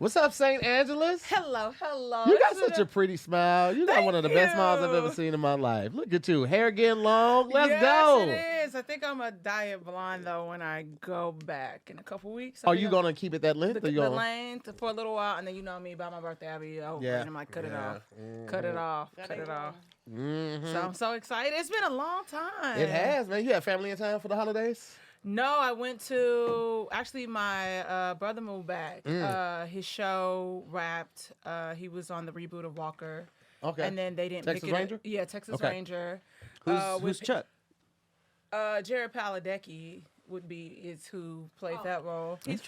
What's up, St. Angela's? Hello. You got such a pretty smile. You got Thank one of the best smiles I've you. ever seen in my life. Look at you. Hair getting long. Let's yes, go. It is. I think I'm a diet blonde though when I go back in a couple weeks. Are you going to keep it that length? the length for a little while, and then you know me, by my birthday I'll be over, and I'm like, cut it off. Cut it off. Mm-hmm. So I'm so excited. It's been a long time. It has, man. You have family in town for the holidays? No, I went to, actually my brother moved back. His show wrapped. He was on the reboot of Walker. Okay. And then they didn't Texas pick it Ranger? up. Yeah, Texas Okay. Ranger. Who's Chuck? Jared Padalecki is who played that role. He's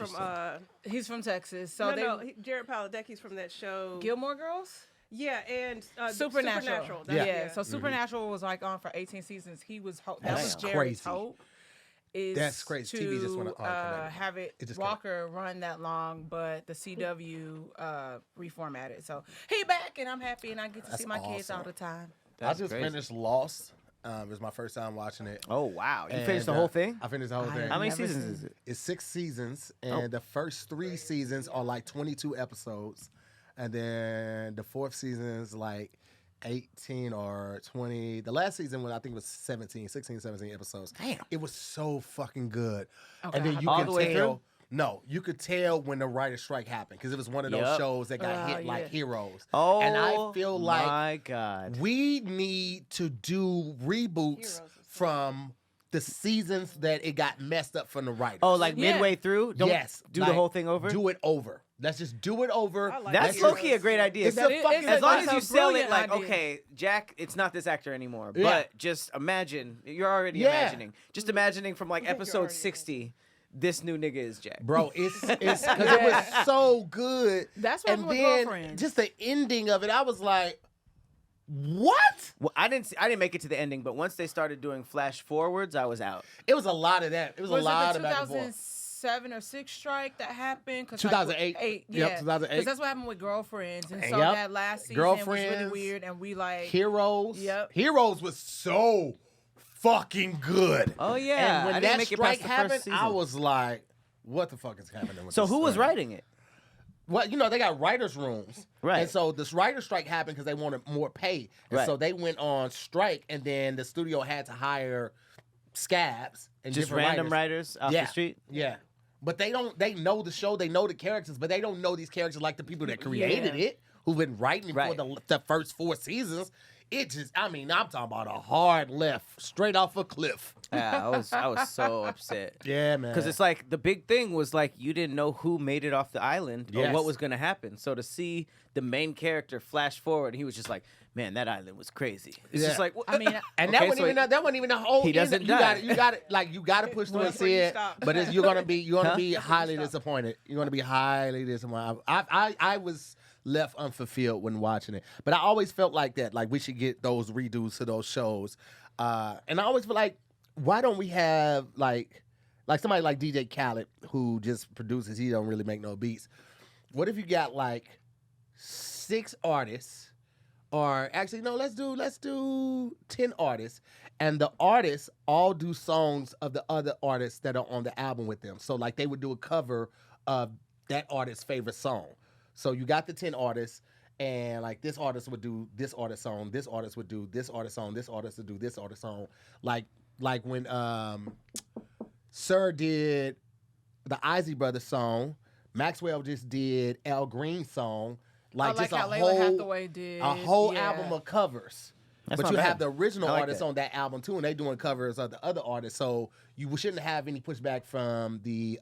from Texas. So Jared Padalecki's from that show Gilmore Girls? Yeah, and Supernatural. That's So Supernatural was like on for 18 seasons. He was that That's was Jared's crazy. hope. That's crazy. To TV just went have Walker run that long, but the CW reformatted. So he back, and I'm happy, and I get to see my kids all the time. I just finished Lost. It was my first time watching it. Oh, wow. You And, finished the whole thing? I finished the whole thing. How many never seasons seen is it? It's 6 seasons, and the first 3 seasons are like 22 episodes, and then the 4th season is like 18 or 20. The last season, I think, was 16, 17 episodes. Damn. It was so fucking good. Okay. And then you All can the way tell. through? No, you could tell when the writer's strike happened because it was one of those Yep. shows that got hit yeah. like heroes. Oh, and I feel like my God. we need to do reboots from the seasons that it got messed up from the writers. Oh, like Yeah. midway through? Don't yes, do like, the whole thing over? Do it over. Let's just do it over. I like That's Heroes. low-key a great idea. It's That a is- fucking it's As long That's as a you sell it brilliant like, idea. okay, Jack, it's not this actor anymore. Yeah. But just imagine. You're already Yeah. imagining. Just imagining from like You're episode already 60, this new nigga is Jack. Bro, it's because it was so good. That's what and happened with then Girlfriends. just the ending of it, I was like, what? Well, I didn't make it to the ending, but once they started doing flash forwards, I was out. It was a lot of that. It was a lot it of the back and forth. 2007 or 6 strike that happened? 2008. Yep, Yep, 2008. Because that's what happened with Girlfriends. And so Yep. that last season was really Girlfriends, weird, and we like... Heroes. Yep. Heroes was so fucking good. Oh, yeah. And when I didn't that make it strike past the first happened, I season. was like, what the fuck is happening with So this who was thing? writing it? Well, you know, they got writers' rooms. Right. And so this writer's strike happened because they wanted more pay. And Right. so they went on strike, and then the studio had to hire scabs and Just different random writers off the street? Yeah. But they know the show, they know the characters, but they don't know these characters like the people that created it, who've been writing Right. for the first 4 seasons. It just, I'm talking about a hard left, straight off a cliff. Yeah, I was so upset. Yeah, man. Because it's like the big thing was like you didn't know who made it off the island or Yes. what was going to happen. So to see the main character flash forward, he was just like, "Man, that island was crazy." It's Yeah. just like, I mean, And okay, that wasn't even the whole. He doesn't end. die. You got to push through and That's where see you it. stop. But you're gonna be Huh? highly disappointed. You're gonna be highly disappointed. I was left unfulfilled when watching it, but I always felt like that. Like we should get those redos to those shows, and I always feel like, why don't we have like somebody like DJ Khaled who just produces? He don't really make no beats. What if you got like 6 artists? Or actually, no, let's do 10 artists. And the artists all do songs of the other artists that are on the album with them. So like they would do a cover of that artist's favorite song. So you got the 10 artists, and like this artist would do this artist song, this artist would do this artist song, this artist would do this artist song. Like when Sir did the Isley Brothers song, Maxwell just did Al Green's song. Like I like just how a Layla whole Hathaway did. a whole Yeah. album of covers. That's But not you bad. have the original I like artists that. on that album too, and they doing covers of the other artists. So you shouldn't have any pushback from the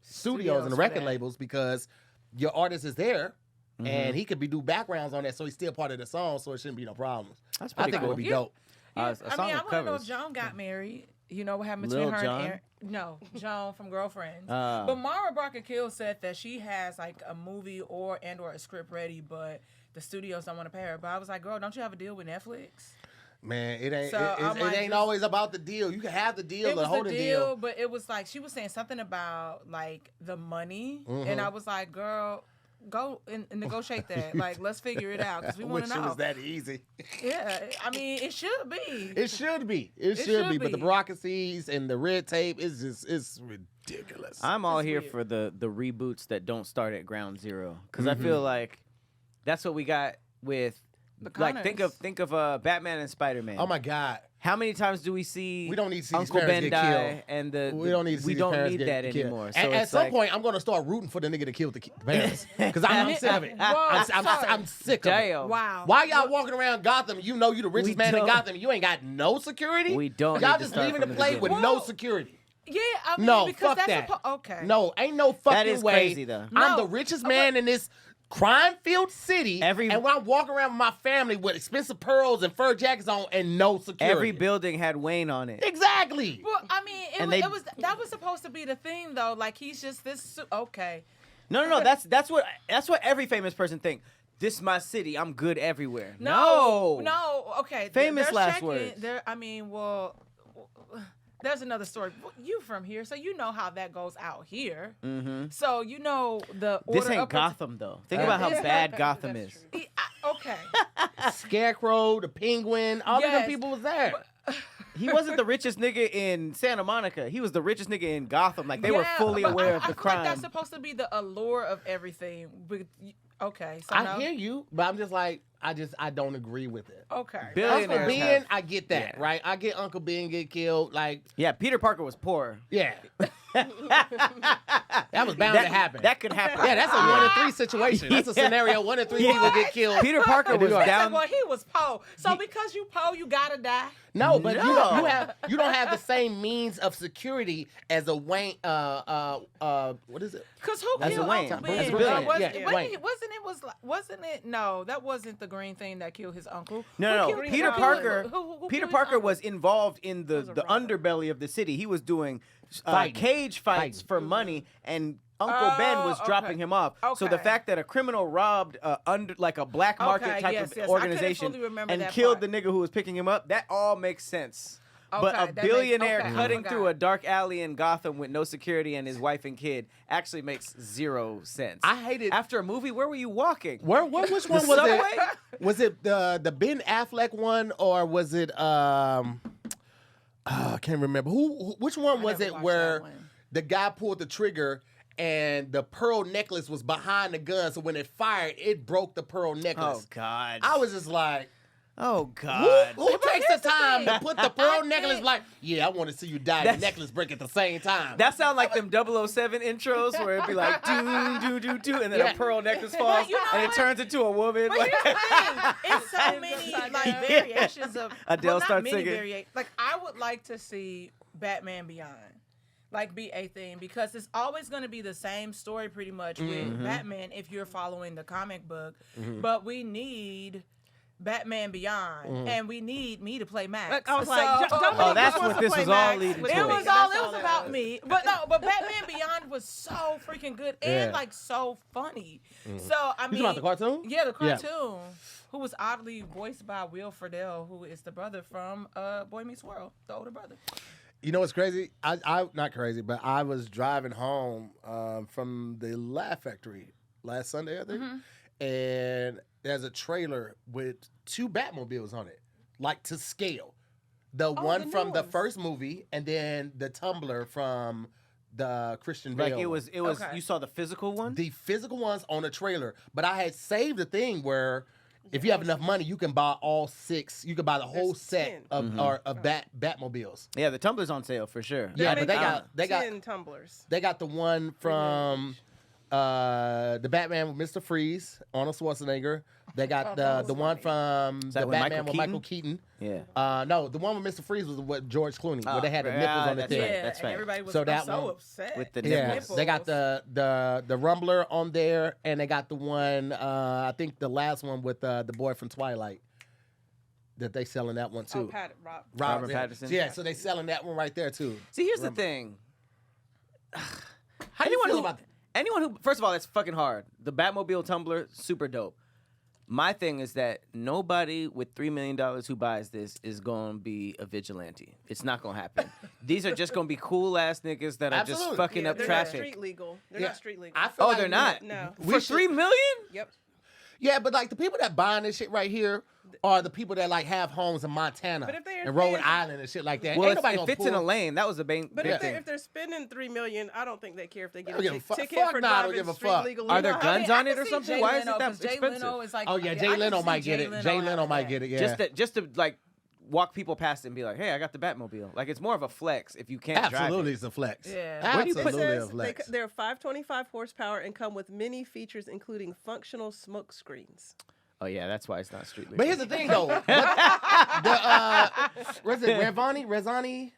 studios and the for record that. labels because your artist is there, Mm-hmm. and he could do backgrounds on that, so he's still part of the song. So it shouldn't be no problems. That's I pretty think cool. it would be Yeah. dope. Yeah, A song I with want to know if covers. Joan got married. You know what happened Lil between her Jon? and Aaron? No, Joan from Girlfriends. Ah. But Mara Barker Kill said that she has like a movie or a script ready, but the studios don't want to pay her. But I was like, girl, don't you have a deal with Netflix? Man, it ain't. So, it I'm like, ain't just- always about the deal. You can have the deal It or was hold the the deal, but it was like she was saying something about like the money, and I was like, girl, go and negotiate that. Like, let's figure it out because we I want wish to it know. was that easy. Yeah, I mean, it should be. It should be. It should should be. But the be. bureaucracies and the red tape is just it's ridiculous. ridiculous. I'm all That's here weird. for the reboots that don't start at ground zero because Mm-hmm. I feel like that's what we got with The like think Connors. of Batman and Spider-Man. Oh my God. How many times do we see We don't need to see these Uncle parents Ben get die killed. and the We don't need to see we these don't parents need get that killed. anymore. So At it's some like, point, I'm gonna start rooting for the nigga that killed the parents because I'm sick of it. Well, I'm sick of it. damn. Wow. Why y'all walking around Gotham? You know you the richest We man in don't. Gotham. You ain't got no security. We don't Y'all need to just start leaving from the the place with beginning. no Whoa. security. Yeah, I mean, No, because fuck that's that. okay. No, ain't no fucking is way. crazy, though. I'm No. the richest man in this crime-filled city, Every- and when I'm walking around with my family with expensive pearls and fur jackets on and no security. every building had Wayne on it. Exactly. Well, I mean, And it was that was supposed to be the theme though. Like he's just this. Okay. No. That's what every famous person think. This is my city. I'm good everywhere. No. Okay. Famous they're last checking- words. I mean, well, there's another story. You from here, so you know how that goes out here. Mm-hmm. So you know the order This ain't of Gotham though. Think about how bad Gotham is. Okay. Scarecrow, the Penguin, all of them Yes. people was there. He wasn't the richest nigga in Santa Monica. He was the richest nigga in Gotham. Like they were Yeah, fully but aware I of the feel crime. Like that's supposed to be the allure of everything. But okay. So I no. hear you, but I'm just like, I don't agree with it. Okay. Billionaires Uncle Ben, have- I get that, Yeah. right? I get Uncle Ben get killed. Like, Yeah, Peter Parker was poor. yeah. That was bound to happen. That could happen. Yeah, that's a 1 in 3 situation. That's a scenario. 1 in 3 people get killed. Peter Parker in New was York. down. Well, he was poor. So because you poor, you gotta die. No, but No. you don't have the same means of security as a Wayne. What is it? Cause who That's killed a Wayne. Uncle That's Ben? a billionaire. Yeah, Wayne. Wasn't it? No, that wasn't the green thing that killed his uncle. No. Who killed Peter his Parker. uncle? Who Peter killed his Parker uncle? was involved in the was a underbelly of the city. He was doing Fighting. cage fights Fighting. for money, and Uncle Ben was Oh, dropping okay. him off. So the Okay. fact that a criminal robbed under like a black market Okay, type yes, of yes. I couldn't organization fully remember and that killed part. the nigga who was picking him up, that all makes sense. But Okay, a that makes- billionaire okay, I cutting forgot. through a dark alley in Gotham with no security and his wife and kid actually makes zero sense. I hated. After a movie, where were you walking? Which one was subway? it? Was it the Ben Affleck one or was it I can't remember which one was never it watched where that one. the guy pulled the trigger and the pearl necklace was behind the gun, so when it fired, it broke the pearl Oh necklace. God! I was just like, oh God! who takes the here's the time to thing. put the pearl I necklace? think- Like, yeah, I want to see you die. The That's- necklace break at the same time. That sound like them 007 intros where it'd be like do, and then Yeah. a pearl necklace falls you know and it what? turns into a woman. But Like- here's the thing: it's so many like variations of Adele well, not starts many singing. Like I would like to see Batman Beyond, like be a thing because it's always going to be the same story pretty much with Batman if you're following the comic book. But we need Batman Beyond, and we need me to play Max. I was like, So- Dominic Oh, that's just wants what to this play was all Max leading with to. It me. was That's all. It all was that about was. me, but Batman Beyond was so freaking good and Yeah. like so funny. So I You mean, talking about the cartoon? Yeah, the Yeah. cartoon, who was oddly voiced by Will Friedle, who is the brother from Boy Meets World, the older brother. You know what's crazy? I not crazy, but I was driving home from the Laugh Factory last Sunday, I think, and there's a trailer with 2 Batmobiles on it, like to scale. The one the new from the ones. first movie, and then the Tumbler from the Christian like Bale. it was. Okay. You saw the physical one. the physical ones on a trailer, but I had saved a thing where. If you have enough money, you can buy all 6. You can buy the whole There's set 10. of Batmobiles. Yeah, the tumbler's on sale for sure. Yeah, I but mean, they got 10 tumblers. They got the one from the Batman with Mr. Freeze, Arnold Schwarzenegger. They got that the was one funny. from that the with Batman Michael with Michael Keaton. Yeah. No, the one with Mr. Freeze was with George Clooney, where they had the right. nipples on the That's thing. right. Yeah, that's and right. everybody was So that so one- upset With the Yeah, nipples. they got the Rumbler on there, and they got the one. I think the last one with the boy from Twilight. That they selling that one too. Rob. Robert yeah. Pattinson. Yeah, so they selling that one right there too. See, here's the thing. How do you feel about that? Anyone who, first of all, it's fucking hard. The Batmobile tumbler, super dope. My thing is that nobody with $3 million who buys this is going to be a vigilante. It's not going to happen. These are just going to be cool ass niggas that are just Absolutely. fucking Yeah, up they're traffic. not street legal. They're Yeah. not street legal. I feel Oh, like they're not. No. For $3 million? Yep. Yeah, but like the people that buying this shit right here are the people that like have homes in Montana But if they're and Rhode paying- Island and shit like that. Well, Ain't nobody if gonna it's in a pull- lane, that was a big But thing. if they're spending $3 million, I don't think they care if they get don't a give a fuck. ticket Fuck for nah, I don't driving give a street fuck. legally. Are there You know, guns on it or something? Why is it that Jay expensive? Leno is like, Oh yeah, I Jay can Leno see might get it. Jay Leno having might that. get it. Yeah, Just to like walk people past it and be like, hey, I got the Batmobile. Like it's more of a flex if you can't absolutely, drive it. it's a flex. Yeah. Where do you It put Absolutely a says flex. they're 525 horsepower and come with many features, including functional smoke screens. Oh yeah, that's why it's not street legal. But here's the thing, though. What's it? Rezvani,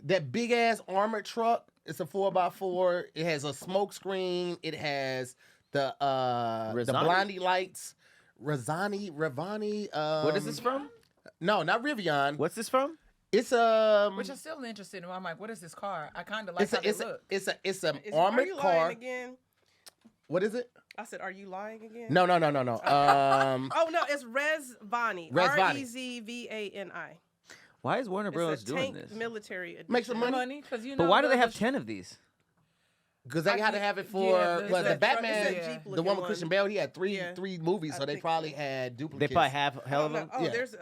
that big ass armored truck. It's a 4x4. It has a smoke screen. It has the Rezvani? blindy lights. Rezvani. What is this from? No, not Rivian. What's this from? It's Which I'm still interested in. I'm like, what is this car? I kind of like it's how a, they it's a, look. it's a it's an Are armored you car. lying again? What is it? I said, are you lying again? No. Oh no, it's Rezvani. Rezvani. Rezvani. Why is Warner Bros. It's a doing tank this? military edition. Make some money. Money, because you know. But why do they the- have 10 of these? Because they had to have it for Yeah, well, the that truck- Batman, it's a Jeep the looking one with one. Christian Bale. He had three Yeah. movies, I so they think probably so. had They duplicates. probably have hell of Oh, them. no. Oh, Yeah. there's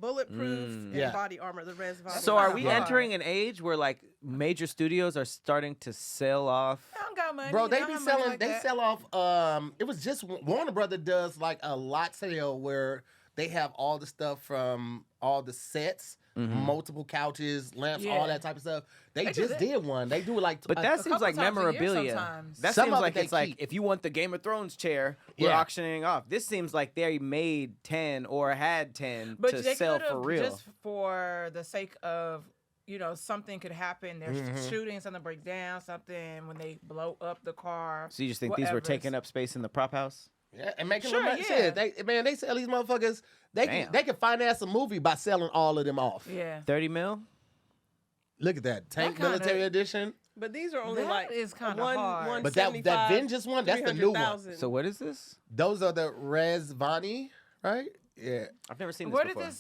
bulletproof and Yeah. body armor. The Rezvani. So are we Yeah. entering an age where like major studios are starting to sell off? I don't got money. Bro, they don't be have money selling. like They that. sell off. It was just Warner Brother does like a lot sale where they have all the stuff from all the sets, multiple couches, lamps, all Yeah. that type of stuff. They They do just that. did one. They do like. But that seems couple like times a year memorabilia. sometimes. That Some seems of like it it's they like keep. if you want the Game of Thrones chair, we're Yeah. auctioning off. This seems like they made 10 or had 10 But to they sell could've, for real. just for the sake of, something could happen. There's Mm-hmm. shooting, something breaks down, something when they blow up the car. So you just think these were whatever. taking up space in the prop house? Yeah, and making Sure, them money. yeah. Shit, they sell these motherfuckers. They Damn. can finance a movie by selling all of them off. Yeah. 30 mil? Look at that tank kinda- military edition. But these are only That like is kinda one, hard. But that 175, Vengeance one, that's the new one. 300,000. So what is this? Those are the Rezvani, right? Yeah, I've never seen this Where did before. who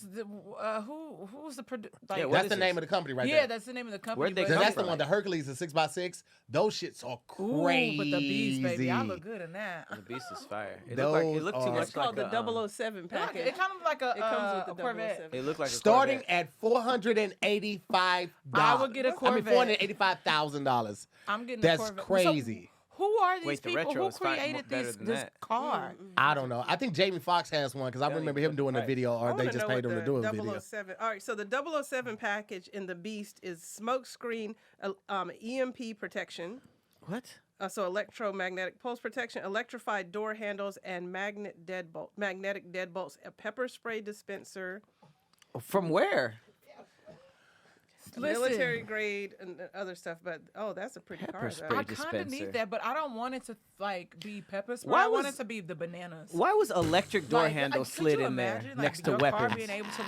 was the like? Yeah, what that's is the name this? of the company right yeah, there. that's the name of the company. Where'd they but- Because come that's the from? one, the Hercules, the 6x6. Those shits are Ooh, crazy. but the beast, baby, I look good in that. The Beast is fire. It Those looked are- too much It's called like the a, 007 It kind package. of like a It comes with the Corvette. 007. It looked like a Starting Corvette. at $485. I would get a Corvette. $485,000. I'm getting That's a Corvette. crazy. So, who are these Wait, the people? retro Who is fine- created better this than this that. car? I don't know. I think Jamie Foxx has one because I That remember ain't him doing a right. video, I or they wanna just know paid what him to do a the video. 007. All right, so the 007 package in the Beast is smoke screen, EMP protection, What? so electromagnetic pulse protection, electrified door handles, and magnetic deadbolts, a pepper spray dispenser, From where? Listen, military grade, and other stuff. But that's a pretty Pepper car. spray. Though. I kind of dispenser. need that, but I don't want it to like be pepper spray. Why I want was- it to be the bananas. Why was electric door Like, handle could slid you in there imagine, next to your weapons? Car being able to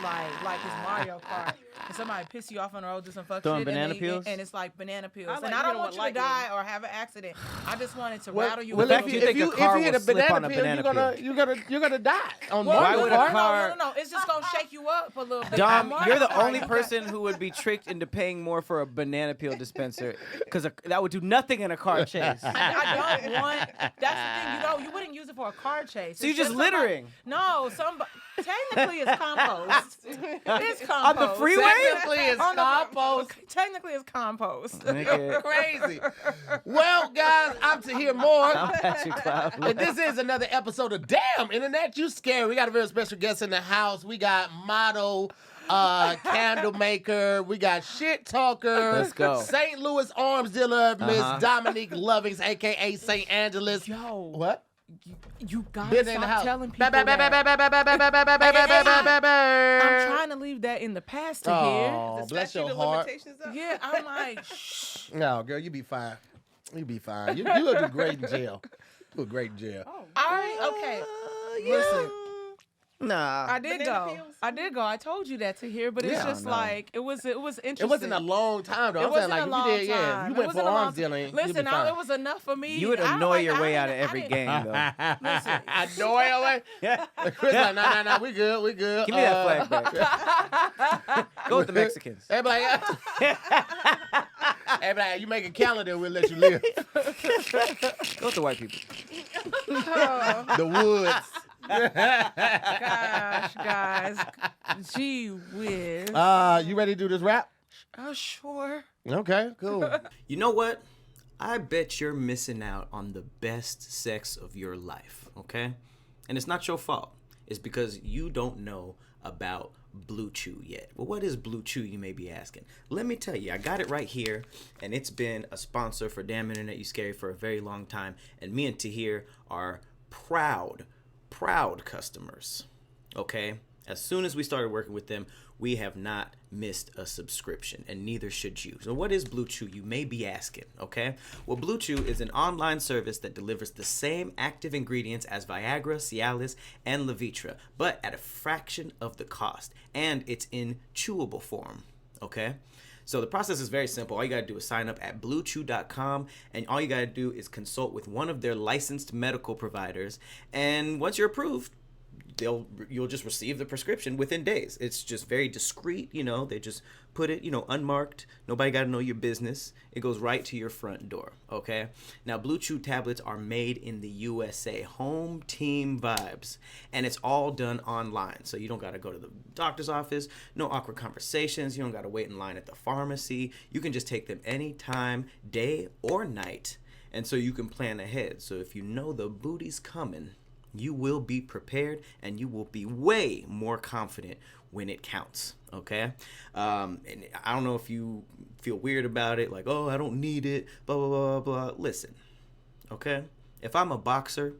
like it's Mario Kart, and somebody piss you off on the road, do some fuck Throwing shit, banana and, they- peels? and it's like banana peels. I like and I don't hitting want with you to lightning. die or have an accident. I just want it to Well, rattle you. well, with fact if you those- think a if car you hit will a slip banana on a peel, banana you're gonna die on Well, Why Mario would a Kart. car- No. It's just gonna shake you up a little bit. Dom, On you're the Mario Kart, only you person who would be tricked into paying more for a banana peel dispenser because that would do nothing in a car chase. I don't want. That's the thing. You wouldn't use it for a car chase. So you're It's just somebody- littering. No, technically it's compost. It's compost. On the freeway? Technically, it's On the- compost. Technically, it's compost. Nigga. Crazy. Well, guys, I'm to hear more. I'm Patrick Cloud. And this is another episode of Damn Internet, You Scary. We got a very special guest in the house. We got Mando, candle maker. We got shit talker. Let's go. St. Louis arms dealer, Miss Uh-huh. Dominique Lovings, aka St. Angeles. Yo, What? you gotta Been in the stop house. telling people Ba- ba- ba- that. ba- ba- ba- ba- ba- ba- ba- ba- ba- ba- ba- ba- ba- I'm trying to leave that in the past to hear. Oh, The bless statute your of heart. limitations up? Yeah, I'm like, shh. No, girl, you be fine. You be fine. You'll do great in jail. You do great in jail. Okay. Listen, Nah. I did Banana go. peels? I did go. I told you that to hear, but it's Yeah. just No. like it was interesting. It wasn't a long time though. It I'm saying wasn't like a if long you did, yeah. time. If you It went for wasn't a long arms dealing, Listen, you'd be fine. it was enough for me. You would I don't annoy like- your I way out of didn't- every I didn't- game, though. Listen. Annoy your way. Chris like, nah, we good. Give me that flag back. Go with the Mexicans. Everybody, everybody, you make a calendar, we'll let you live. Go with the white people. The woods. Gosh, guys. Gee whiz. You ready to do this rap? Sure. Okay, cool. You know what? I bet you're missing out on the best sex of your life, okay? And it's not your fault. It's because you don't know about BlueChew yet. Well, what is BlueChew, you may be asking? Let me tell you, I got it right here, and it's been a sponsor for Damn Internet You Scary for a very long time, and me and Tahir are proud customers, okay? As soon as we started working with them, we have not missed a subscription, and neither should you. So what is BlueChew, you may be asking, okay? Well, BlueChew is an online service that delivers the same active ingredients as Viagra, Cialis, and Levitra, but at a fraction of the cost, and it's in chewable form, okay? So the process is very simple. All you gotta do is sign up at BlueChew.com, and all you gotta do is consult with one of their licensed medical providers, and once you're approved, you'll just receive the prescription within days. It's just very discreet, they just put it, unmarked. Nobody got to know your business. It goes right to your front door, okay? Now, BlueChew tablets are made in the USA, home team vibes, and it's all done online. So you don't got to go to the doctor's office, no awkward conversations. You don't got to wait in line at the pharmacy. You can just take them anytime, day or night, and so you can plan ahead. So if you know the booty's coming, you will be prepared, and you will be way more confident when it counts, okay? And I don't know if you feel weird about it, like, oh, I don't need it, blah, blah, blah, blah. Listen, okay? If I'm a boxer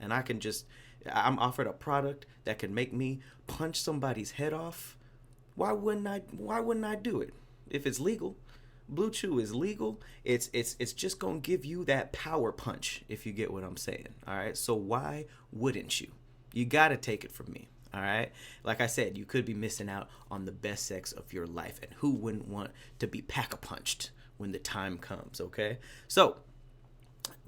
and I'm offered a product that can make me punch somebody's head off, why wouldn't I do it? If it's legal. BlueChew is legal. It's just gonna give you that power punch, if you get what I'm saying. All right. So why wouldn't you? You gotta take it from me. All right. Like I said, you could be missing out on the best sex of your life, and who wouldn't want to be pack-a-punched when the time comes? Okay. So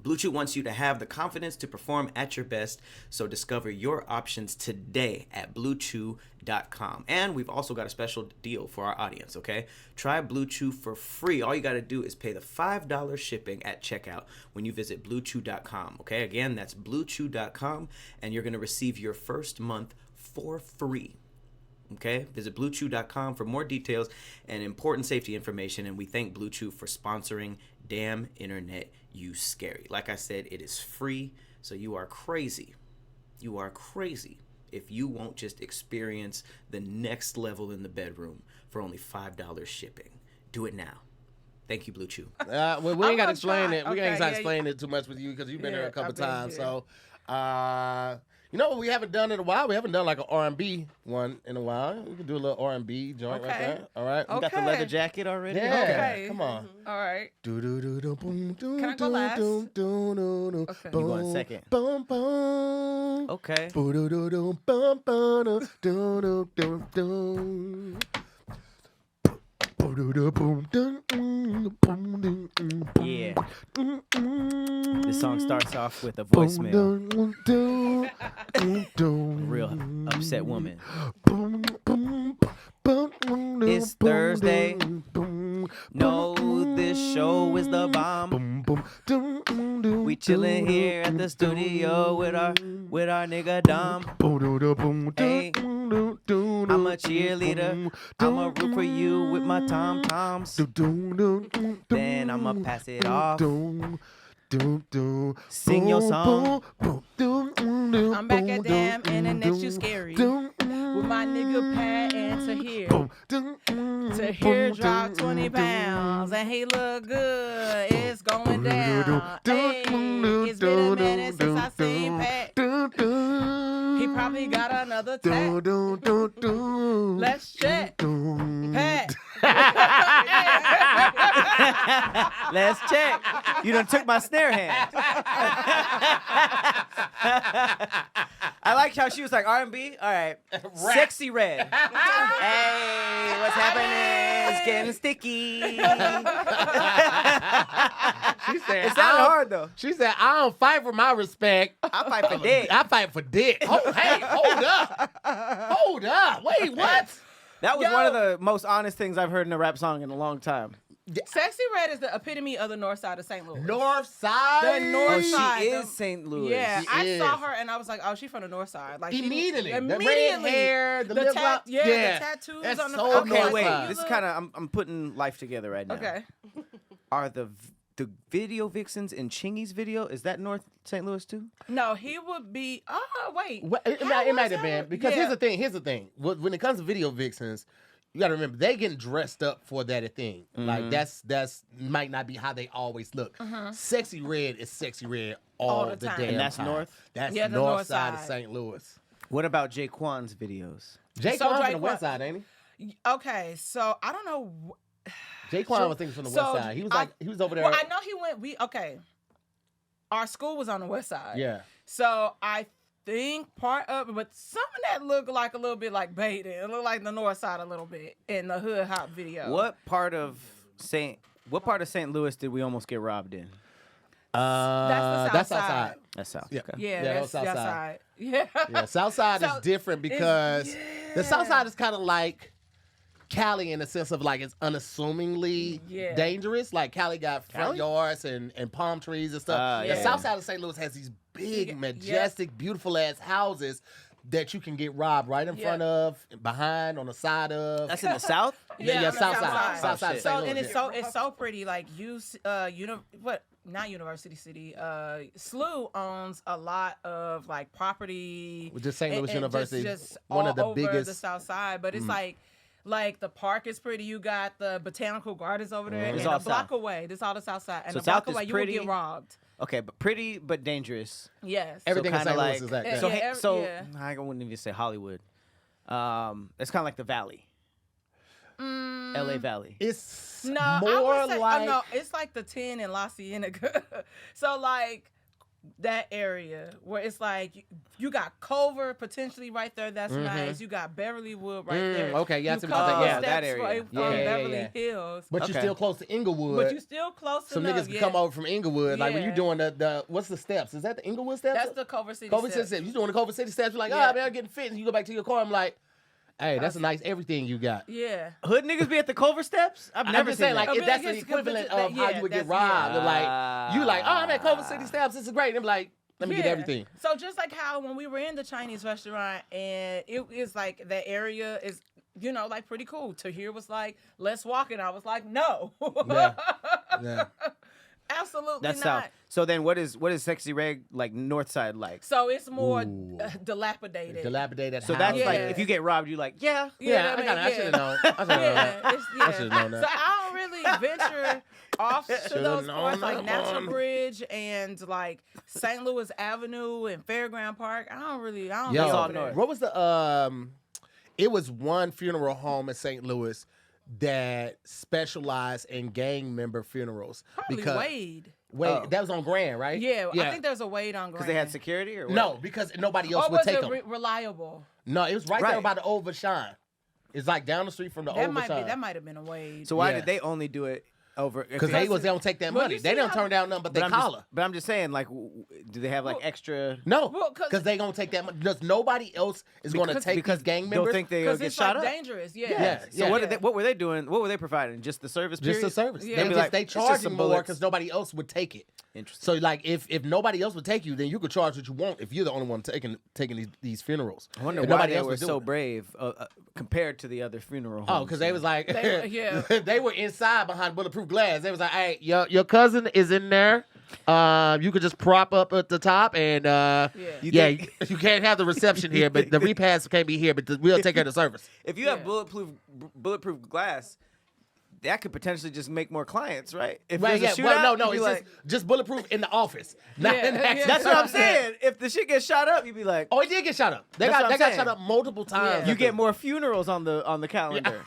BlueChew wants you to have the confidence to perform at your best, so discover your options today at BlueChew.com. And we've also got a special deal for our audience, okay? Try BlueChew for free. All you got to do is pay the $5 shipping at checkout when you visit BlueChew.com, okay? Again, that's BlueChew.com, and you're going to receive your first month for free. Okay, visit BlueChew.com for more details and important safety information. And we thank BlueChew for sponsoring Damn Internet You Scary. Like I said, it is free, so you are crazy. You are crazy if you won't just experience the next level in the bedroom for only $5 shipping. Do it now. Thank you, BlueChew. Well, we ain't got to explain it. We ain't got to explain it too much with you because you've been there a couple I've been times. here. So, you know what we haven't done in a while? We haven't done like an R&B one in a while. We can do a little R&B joint right Okay. there. All right? You got the leather jacket already? Yeah. Okay. Come on. All right. Can I go last? Okay. You going second. Okay. Yeah. This song starts off with a voicemail. Real upset woman. It's Thursday. No, this show is the bomb. We chillin' here at the studio with our nigga Dom. Hey, I'm a cheerleader. I'ma root for you with my tom-toms. Then I'ma pass it off. Sing your song. I'm back at Damn Internet You Scary with my nigga Pat and Tahir. Tahir dropped 20 pounds and he look good. It's going down. Hey, it's been a minute since I seen Pat. He probably got another tat. Let's check. Pat. Let's check. You done took my snare hand. I liked how she was like, R&B? All right. Sexy Red. Hey, what's happening? It's getting sticky. She said, It sounded hard, though. She said, I don't fight for my respect. I fight for dick. I fight for dick. Oh, hey, hold up. Hold up. Wait, what? That was one of the most honest things I've heard in a rap song in a long time. Sexy Red is the epitome of the north side of St. Louis. North side. The north Oh, side. she is St. Louis. Yeah, She I saw is. her and I was like, oh, she's from the north side. Like Immediately. The red immediately. hair, the lip gloss. The tattoos That's on the so okay, Okay, north wait. side. This is kind of I'm putting life together right now. Okay. Are the video vixens in Chingy's video, is that North St. Louis too? No, he would be. Oh wait. Well, it How might was have been that? because Yeah. here's the thing. When it comes to video vixens, you got to remember they getting dressed up for that thing. Like that's might not be how they always look. Sexy Red is Sexy Red all the the time. damn And that's time. north? That's Yeah, the north north side of side. St. Louis. What about Jaquan's videos? Jay So Quan from Jay the west Quan- side, ain't he? Okay, so I don't know. Jay Quan was thinking from the So, west side. He was I- he was over there. Well, I know he went. Okay. Our school was on the west side. Yeah. So I think part of it, but some of that looked like a little bit like baited. It looked like the north side a little bit in the hood hop video. What part of St. Louis did we almost get robbed in? That's the south side. That's south. Yeah. Okay. Yeah, Yeah, that's south south side. side. Yeah. Yeah, South Side is So, different because the South Side is kind of like Cali in the sense of like it's unassumingly Yeah. dangerous. Like Cali got front Cali? yards and palm trees and stuff. The yeah. South Side of St. Louis has these big, Yeah. majestic, beautiful ass houses that you can get robbed right in Yeah. front of, behind, on the side of. That's in the south? yeah, on the South Side. South Side of shit. St. So Louis. and yeah. it's so pretty. Like not University City. SLU owns a lot of like property. Which is St. Louis and University, just one all of the over biggest. the South Side. But it's like the park is pretty. You got the botanical gardens over there, It's and all a block south. away. This is all the South Side, and So a block south is away you will pretty. get robbed. Okay, but pretty but dangerous. Yes. Everything in kinda St. Louis like- is like Yeah, that. So, yeah. I wouldn't even say Hollywood. It's kind of like the Valley. LA Valley. It's No, I more would say, like. no, it's like the 10 in La Cienega. So like that area where it's like you got Culver potentially right there. That's nice. You got Beverlywood right there. okay, yeah, I You see what you're couple saying. Yeah, steps that area. right Yeah, from yeah, Beverly yeah. Hills. But Okay. you're still close to Inglewood. But you still close Some enough. niggas can come over from Inglewood. Like when Yeah. you doing the what's the steps? Is that the Inglewood steps? That's the Culver City. Culver City steps. steps. You doing the Culver City steps? You're like, Yeah. oh man, I'm getting fit. And you go back to your car. I'm like, hey, that's a nice everything you got. Yeah. Hood niggas be at the Culver Steps? I've I'm never just seen saying, like, that. if that's the It's equivalent compared of to how that, you would yeah, get that's- robbed. Like, you like, oh, I'm at Culver City Steps. This is great. And I'm like, let me get Yeah. everything. So just like how when we were in the Chinese restaurant and it is like that area is, like pretty cool. Tahir was like, let's walk. And I was like, no. Yeah. Yeah. Absolutely That's not. south. So then what is Sexy Reg like north side like? So it's more Ooh. Dilapidated. Dilapidated So house. that's like Yeah. if you get robbed, you like, yeah. Yeah, I mean, I should have known. I should have known that. Yeah, I should've known that. So I don't really venture off to Should've those known parts like that Natural one. Bridge and like St. Louis Avenue and Fairground Park. I don't Yo, go all over there. north. what was the it was one funeral home in St. Louis that specialized in gang member funerals. Probably Wade. Oh. That was on Grand, right? Yeah, I think there's a Wade on Grand. Because they had security or what? No, because nobody else Or would was take it them. reliable? No, it was right, Right. there by the Old Shine. It's like down the street from the That Old might be. Shine. That might have been a Wade. So why Yeah. did they only do it over? Because they don't take that Well, money. you They see don't how- turn down nothing but they I'm collar. but I'm just saying, like, do they have like Well- extra? No, Well, 'cause- because they gonna take that money. Because nobody else is gonna take because these gang don't members. think they gonna because get it's shot like up. dangerous. Yeah. Yeah. So what were they doing? What were they providing? Just the service just period? the service. Yeah. They They'd be just like, they "It's just charge some more bullets." because nobody else would take it. Interesting. So like if nobody else would take you, then you could charge what you want if you're the only one taking these funerals. I wonder If why nobody they else were was so doing it. brave compared to the other funeral homes. Oh, because they was like, yeah. they were inside behind bulletproof glass. They was like, hey, your cousin is in there. You could just prop up at the top and you can't have the reception here, but the repast can't be here, but we'll take care of the service. If you have Yeah. bulletproof glass, that could potentially just make more clients, right? If Right, there's a yeah. Well, shootout, no, you'd be it's just bulletproof in the office. Not Yeah, in the yeah. actual- That's what I'm saying. If the shit gets shot up, you'd be like, Oh, he did get shot up. They That's what got I'm saying. shot up multiple times. you get more funerals on the calendar.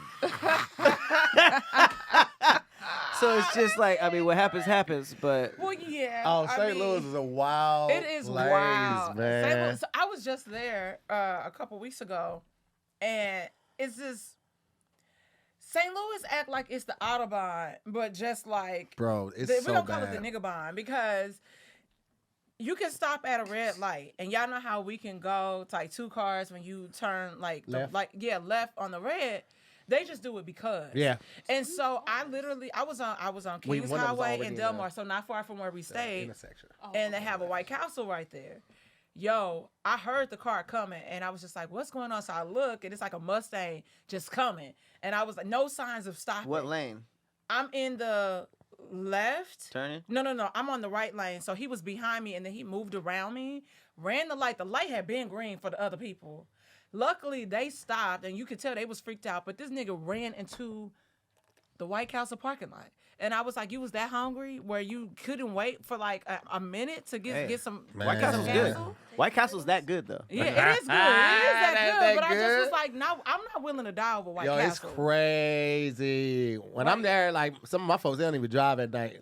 So it's just like, I mean, what happens, but Well, yeah. Oh, I St. mean, Louis is a wild It is place, wild. man. St. Louis, so I was just there a couple weeks ago, and it's just St. Louis act like it's the Autobahn, but just like Bro, it's we so don't call it bad. the nigga bond because you can stop at a red light, and y'all know how we can go to like two cars when you turn like Left. left on the red. They just do it because. Yeah. And so I was on Kings one that was Highway already in in Delmar, so not far from where we stayed. Intersection. And they have a White Castle right there. Yo, I heard the car coming, and I was just like, what's going on? So I look, and it's like a Mustang just coming. And I was like, no signs of stopping. What lane? I'm in the left. Turning? No. I'm on the right lane. So he was behind me, and then he moved around me, ran the light. The light had been green for the other people. Luckily, they stopped, and you could tell they was freaked out. But this nigga ran into the White Castle parking lot. And I was like, you was that hungry where you couldn't wait for like a minute to get some White some Castle's good. Castle? White Castle's that good though. Yeah, it is good. It is that That's good. that But I just good? was like, no, I'm not willing to die over White Yo, it's Castle. crazy. When I'm there, like some of my folks, they don't even drive at night.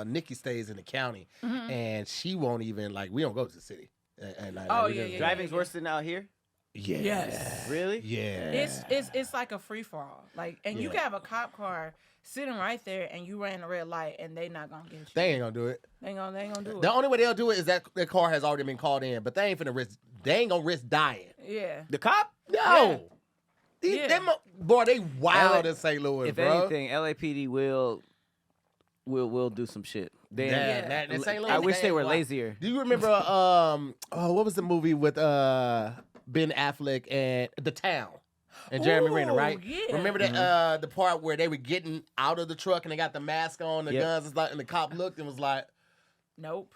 Nikki stays in the county, and she won't even we don't go to the city at night. Oh, We yeah, just- yeah, Driving's worse than out here? Yeah. Yes. Really? Yeah. It's like a free for all. And you can have a cop car sitting right there, and you ran a red light, and they not gonna get you. They ain't gonna do it. They ain't gonna do it. The only way they'll do it is that their car has already been called in, but they ain't finna risk. They ain't gonna risk dying. Yeah. The cop? No. Yeah. Boy, they wild LA in St. Louis, If bro. anything, LAPD will do some shit. They, Yeah, in St. Louis, I wish they ain't were wild. lazier. Do you remember what was the movie with Ben Affleck and The Town and Jeremy Renner, Ooh, right? yeah. Remember that the part where they were getting out of the truck and they got the mask on, the Yep. guns is and the cop looked and was like, Nope.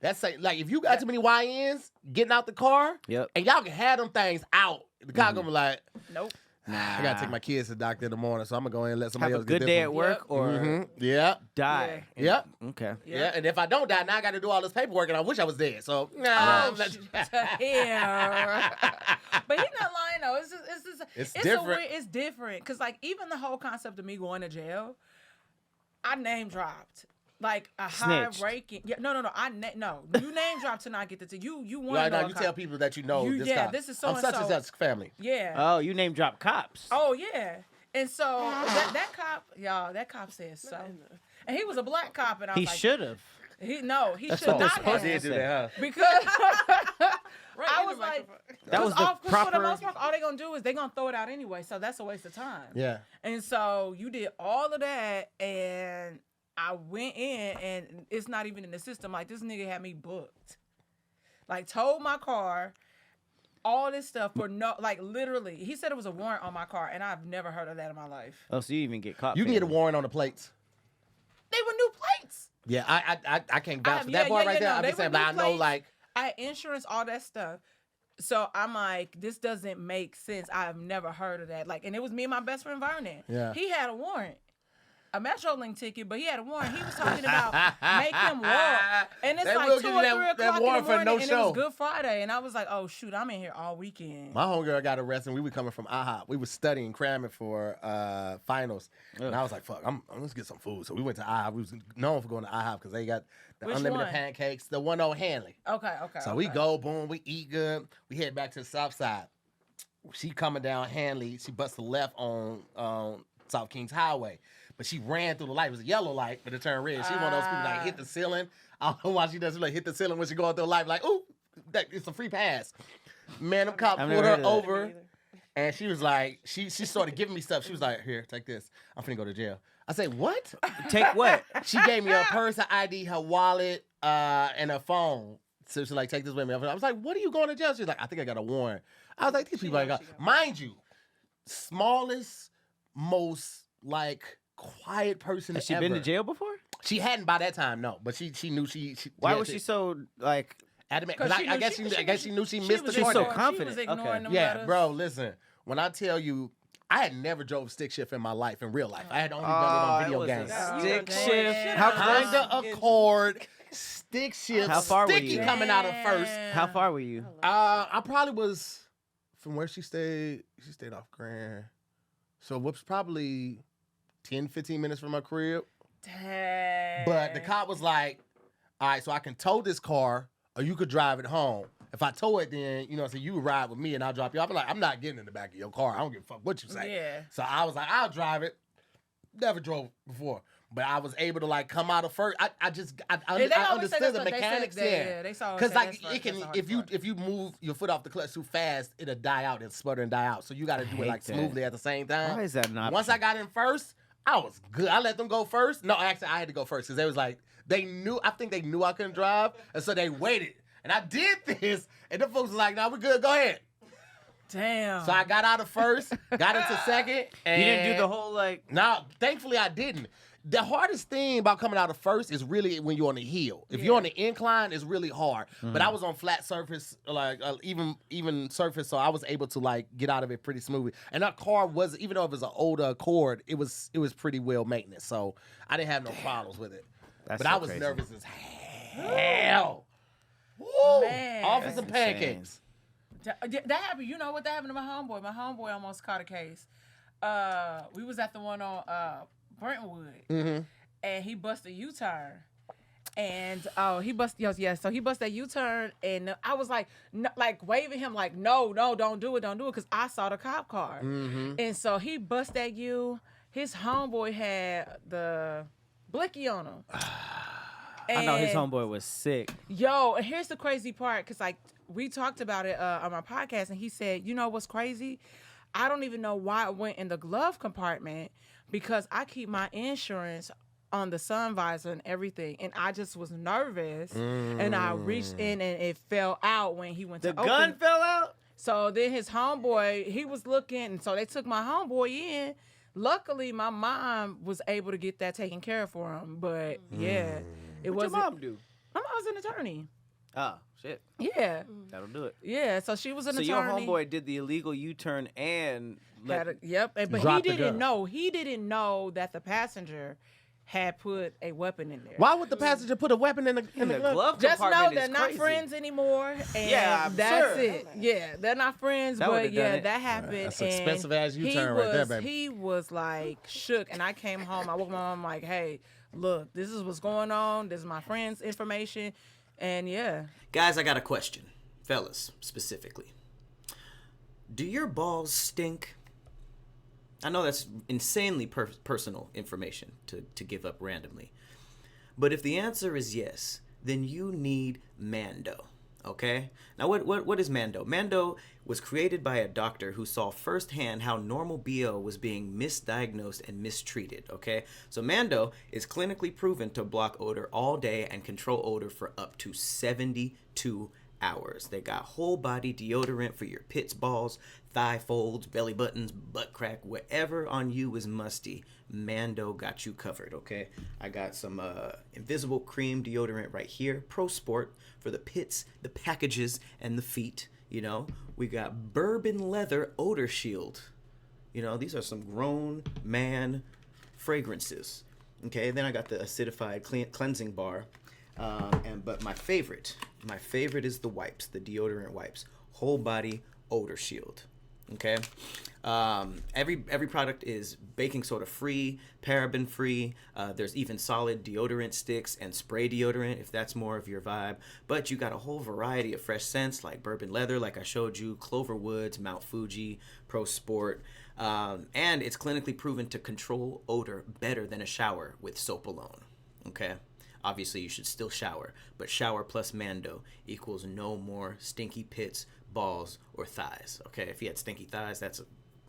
that's like if you got too many YNs getting out the car, Yep. and y'all can have them things out. The cop gonna be like, Nope. I gotta take my kids to the doctor in the morning, so I'm gonna go in and let somebody Have a else good get day this at one. work Yep. or Yeah. die. Yeah. Okay. Yeah, and if I don't die, now I got to do all this paperwork, and I wish I was dead. So, Oh, let's- Tahir. But he's not lying though. It's different. It's different because even the whole concept of me going to jail, I name dropped like a Snitched. high ranking. Yeah, no. You name dropped to not get the you want Right to know. now, you tell people that you know You- this yeah, guy. this is so I'm and such and so. such family. Yeah. Oh, you name drop cops. Oh yeah. And so that cop, y'all, that cop said so. And he was a black cop, and I was He like, should have. he That's should what they're not supposed have. to say. Because Right I in the was like, microphone. That was the for the proper. most part, all they gonna do is they gonna throw it out anyway, so that's a waste of time. Yeah. And so you did all of that, and I went in, and it's not even in the system. Like this nigga had me booked, like towed my car, all this stuff for literally. He said it was a warrant on my car, and I've never heard of that in my life. Oh, so you even get caught. You can get a warrant on the plates. They were new plates. Yeah, I can't vouch for yeah, that part yeah, right there. no, I'm they just saying, were but new I know, plates. like, I had insurance, all that stuff. So I'm like, this doesn't make sense. I've never heard of that. And it was me and my best friend Vernon. Yeah. He had a warrant. A MetroLink ticket, but he had a warrant. He was talking about make him walk. And it's They like will 2 give or you 3 that o'clock in the warrant for morning, no and it show. was Good Friday. And I was like, oh, shoot, I'm in here all weekend. my homegirl got arrested. We were coming from IHOP. We were studying, cramming for finals. And I was like, fuck, I'm let's get some food. So we went to IHOP. We was known for going to IHOP because they got the Which unlimited one? pancakes, the one on Hanley. Okay. So we go, boom, we eat good. We head back to the south side. She coming down Hanley. She busts a left on South Kings Highway. But she ran through the light. It was a yellow light, but it turned red. She one of those people that hit the ceiling. I don't know why she doesn't hit the ceiling when she going through the light. Like, ooh, it's a free pass. Man, them cop I've pulled never her heard of that. over. And she was like, she started giving me stuff. She was like, here, take this. I'm finna go to jail. I said, what? Take what? She gave me her purse, her ID, her wallet, and her phone. So she's like, take this with me. I was like, what are you going to jail? She's like, I think I got a warrant. I was like, these people ain't got. Mind you, smallest, most quiet person Has she ever. been to jail before? She hadn't by that time, no. But she knew she Why yeah, was she so like? adamant? 'Cause Because she I knew guess she- I guess she knew she missed the She's court so date. confident. She was ignoring Okay. them Yeah, letters. bro, listen. When I tell you, I had never drove stick shift in my life, in real life. I had only done it on video games. Stick Oh, shift. damn. How Kinda close? a cord, stick shift, How far were sticky you? coming out of first. How far were you? I probably was from where she stayed. She stayed off Grand, so it was probably 10, 15 minutes from my crib. Dang. But the cop was like, "All right, so I can tow this car, or you could drive it home. If I tow it, then so you would ride with me, and I'll drop you off." I'm like, "I'm not getting in the back of your car. I don't give a fuck what you say." Yeah. So I was like, "I'll drive it." Never drove before. But I was able to like come out of first. I always say understood that's the what they said mechanics that- there. yeah, they saw us Because say like that's it can the hardest part. if you move your foot off the clutch too fast, it'll die out. It'll sputter and die out. So you got to do it hate like that. smoothly at the same time. Why is that an Once option? I got in first, I was good. I let them go first. No, actually I had to go first because they was like they knew. I think they knew I couldn't drive, and so they waited. And I did this, and the folks was like, "Nah, we're good. Go ahead." Damn. So I got out of first, got into second, and You didn't do the whole like. No, thankfully I didn't. The hardest thing about coming out of first is really when you're on the hill. If you're on the incline, it's really hard. But I was on flat surface, like even surface, so I was able to like get out of it pretty smoothly. And that car was, even though it was an older Accord, it was pretty well maintenance. So I didn't have no problems with it. That's But so I was crazy. nervous as hell. Woo! Man. Off of That's some insane. pancakes. That happened. You know what that happened to my homeboy? My homeboy almost caught a case. We was at the one on Brentwood, and he busted a U-turn. And so he busted that U-turn, and I was like, no, like waving him like, no, don't do it, because I saw the cop car. And so he bust that U. His homeboy had the blicky on him. I know his And- homeboy was sick. Yo, and here's the crazy part, because like we talked about it on my podcast, and he said, you know what's crazy? I don't even know why it went in the glove compartment, because I keep my insurance on the sun visor and everything, and I just was nervous, and I reached in and it fell out when he went The to open. gun fell out. So then his homeboy, he was looking, and so they took my homeboy in. Luckily, my mom was able to get that taken care of for him, but yeah, it What your wasn't. mom do? My mom was an attorney. Oh shit, Yeah. that'll do it. Yeah, so she was an So attorney. your homeboy did the illegal U-turn and Yep, but he Dropped the didn't gun. know. He didn't know that the passenger had put a weapon in there. Why would the passenger put a weapon in the the glove? glove Just know compartment they're is not crazy. friends anymore, and Yeah, I'm that's sure. it. Yeah, they're not friends, That but would've done yeah, it. that happened. That's and expensive ass he U-turn right there, was- baby. He was like shook, and I came home. I woke my mom like, "Hey, look, this is what's going on. This is my friend's information," and yeah. Guys, I got a question. Fellas, specifically. Do your balls stink? I know that's insanely personal information to give up randomly. But if the answer is yes, then you need Mando. Okay? Now, what is Mando? Mando was created by a doctor who saw firsthand how normal BO was being misdiagnosed and mistreated. Okay? So Mando is clinically proven to block odor all day and control odor for up to 72 hours. They got whole body deodorant for your pits, balls, thigh folds, belly buttons, butt crack, whatever on you is musty. Mando got you covered, okay? I got some invisible cream deodorant right here, Pro Sport for the pits, the packages, and the feet. You know, we got bourbon leather odor shield. You know, these are some grown man fragrances. Okay, then I got the acidified cleansing bar. But my favorite is the wipes, the deodorant wipes, whole body odor shield. Okay, every product is baking soda free, paraben free. There's even solid deodorant sticks and spray deodorant if that's more of your vibe. But you got a whole variety of fresh scents like bourbon leather, like I showed you, Clover Woods, Mount Fuji, Pro Sport. And it's clinically proven to control odor better than a shower with soap alone. Okay. Obviously, you should still shower, but shower plus Mando equals no more stinky pits, balls, or thighs. Okay, if you had stinky thighs, that's a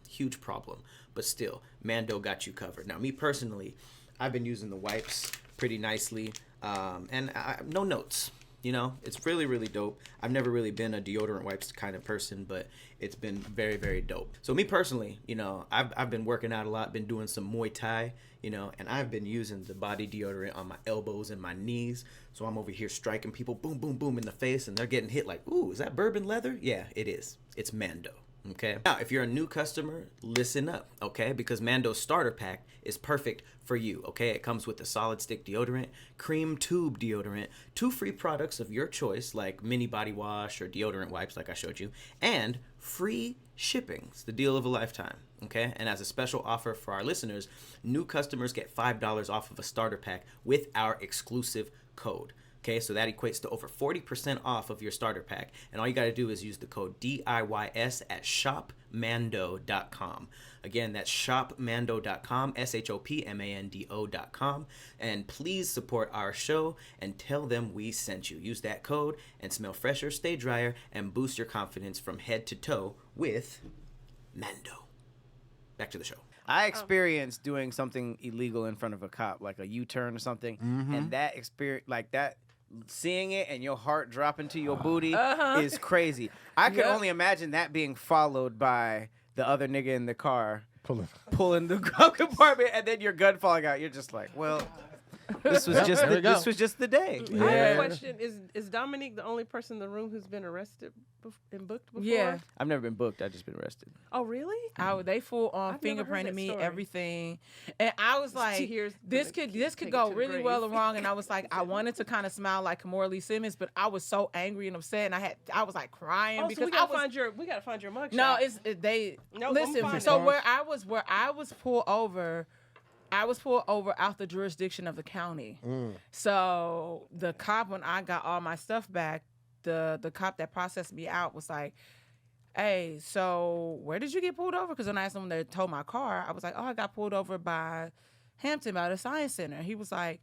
huge problem. But still, Mando got you covered. Now, me personally, I've been using the wipes pretty nicely, and no notes. You know, it's really, really dope. I've never really been a deodorant wipes kind of person, but it's been very, very dope. So me personally, you know, I've been working out a lot, been doing some Muay Thai, you know, and I've been using the body deodorant on my elbows and my knees. So I'm over here striking people, boom, boom, boom, in the face, and they're getting hit like, ooh, is that bourbon leather? Yeah, it is. It's Mando. Okay. Now, if you're a new customer, listen up, okay? Because Mando's starter pack is perfect for you, okay? It comes with a solid stick deodorant, cream tube deodorant, 2 free products of your choice, like mini body wash or deodorant wipes, like I showed you, and free shipping. It's the deal of a lifetime, okay? And as a special offer for our listeners, new customers get $5 off of a starter pack with our exclusive code. Okay, so that equates to over 40% off of your starter pack. And all you got to do is use the code DIYS at shopmando.com. Again, that's shopmando.com, shopmando.com. And please support our show and tell them we sent you. Use that code and smell fresher, stay drier, and boost your confidence from head to toe with Mando. Back to the show. I experienced doing something illegal in front of a cop, like a U-turn or something, and that experience, like that, seeing it and your heart dropping to your booty is crazy. I could only imagine that being followed by the other nigga in the car pulling the glove compartment, and then your gun falling out. You're just like, well, this was just the day. I have a question. Is Dominique the only person in the room who's been arrested and booked before? Yeah. I've never been booked. I've just been arrested. Oh, really? They full on I've never heard fingerprinted that me, story. everything, and I was like, Tahir's this gonna could take go it to the really grave. well or wrong. And I was like, I wanted to kind of smile like Kamora Simmons, but I was so angry and upset, and I was like crying Oh, so because we gotta find your mugshot. no, No, listen. I'm So fine. where I was pulled over. I was pulled over out the jurisdiction of the county. So the cop, when I got all my stuff back, the cop that processed me out was like, hey, so where did you get pulled over? Because when I asked him when they towed my car, I was like, oh, I got pulled over by Hampton, by the Science Center. He was like,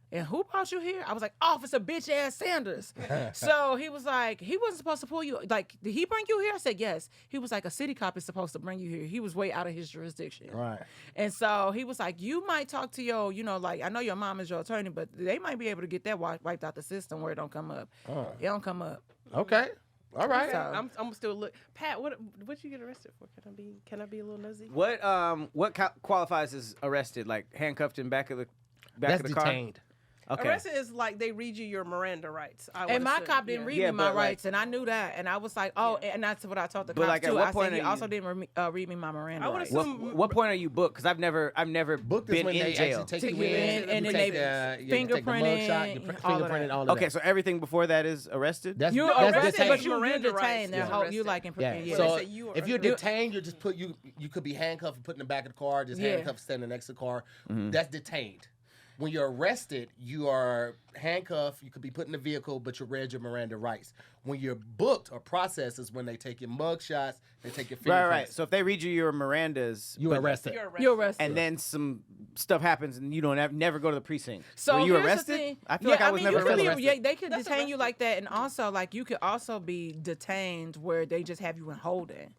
and who brought you here? I was like, Officer bitch ass Sanders. So he was like, he wasn't supposed to pull you. Like, did he bring you here? I said, yes. He was like, a city cop is supposed to bring you here. He was way out of his jurisdiction. Right. And so he was like, you might talk to your, like, I know your mom is your attorney, but they might be able to get that wiped out the system where it don't come up. It don't come up. Okay. All right. So- I'm still look. Pat, what you get arrested for? Can I be a little nosy? What qualifies as arrested? Like handcuffed in back of the That's of the car? detained. Okay. Arrested is like they read you your Miranda rights. I And would my assume, cop didn't yeah. read Yeah, me my but, like- rights, and I knew that. And I was like, oh, and that's what I told the But, cops like, at too. what I point said he are also you- didn't read me my Miranda I would rights. assume- What point are you booked? Because I've never Booked is been when in they jail. actually take Take you you in, in, and you then take they the fingerprinting, you all of fingerprint that. all of Okay, that. so everything before that is arrested. That's You're that's arrested, detained. but you're Miranda rights detained. They're is you arrested. like in Yeah. yeah. So They say you if are- you're detained, you just you could be handcuffed and put in the back of the car, just Yeah. handcuffed standing next to the car. That's detained. When you're arrested, you are handcuffed. You could be put in the vehicle, but you read your Miranda rights. When you're booked or processed is when they take your mug shots, they take your fingerprints. Right. So if they read you your Mirandas, You arrested. You're arrested. and then some stuff happens and you don't never go to the precinct. So Were you here's the arrested? thing. I feel like I was mean, never you could arrested. be, yeah, they could That's detain you arrested. like that, and also like you could also be detained where they just have you in holding.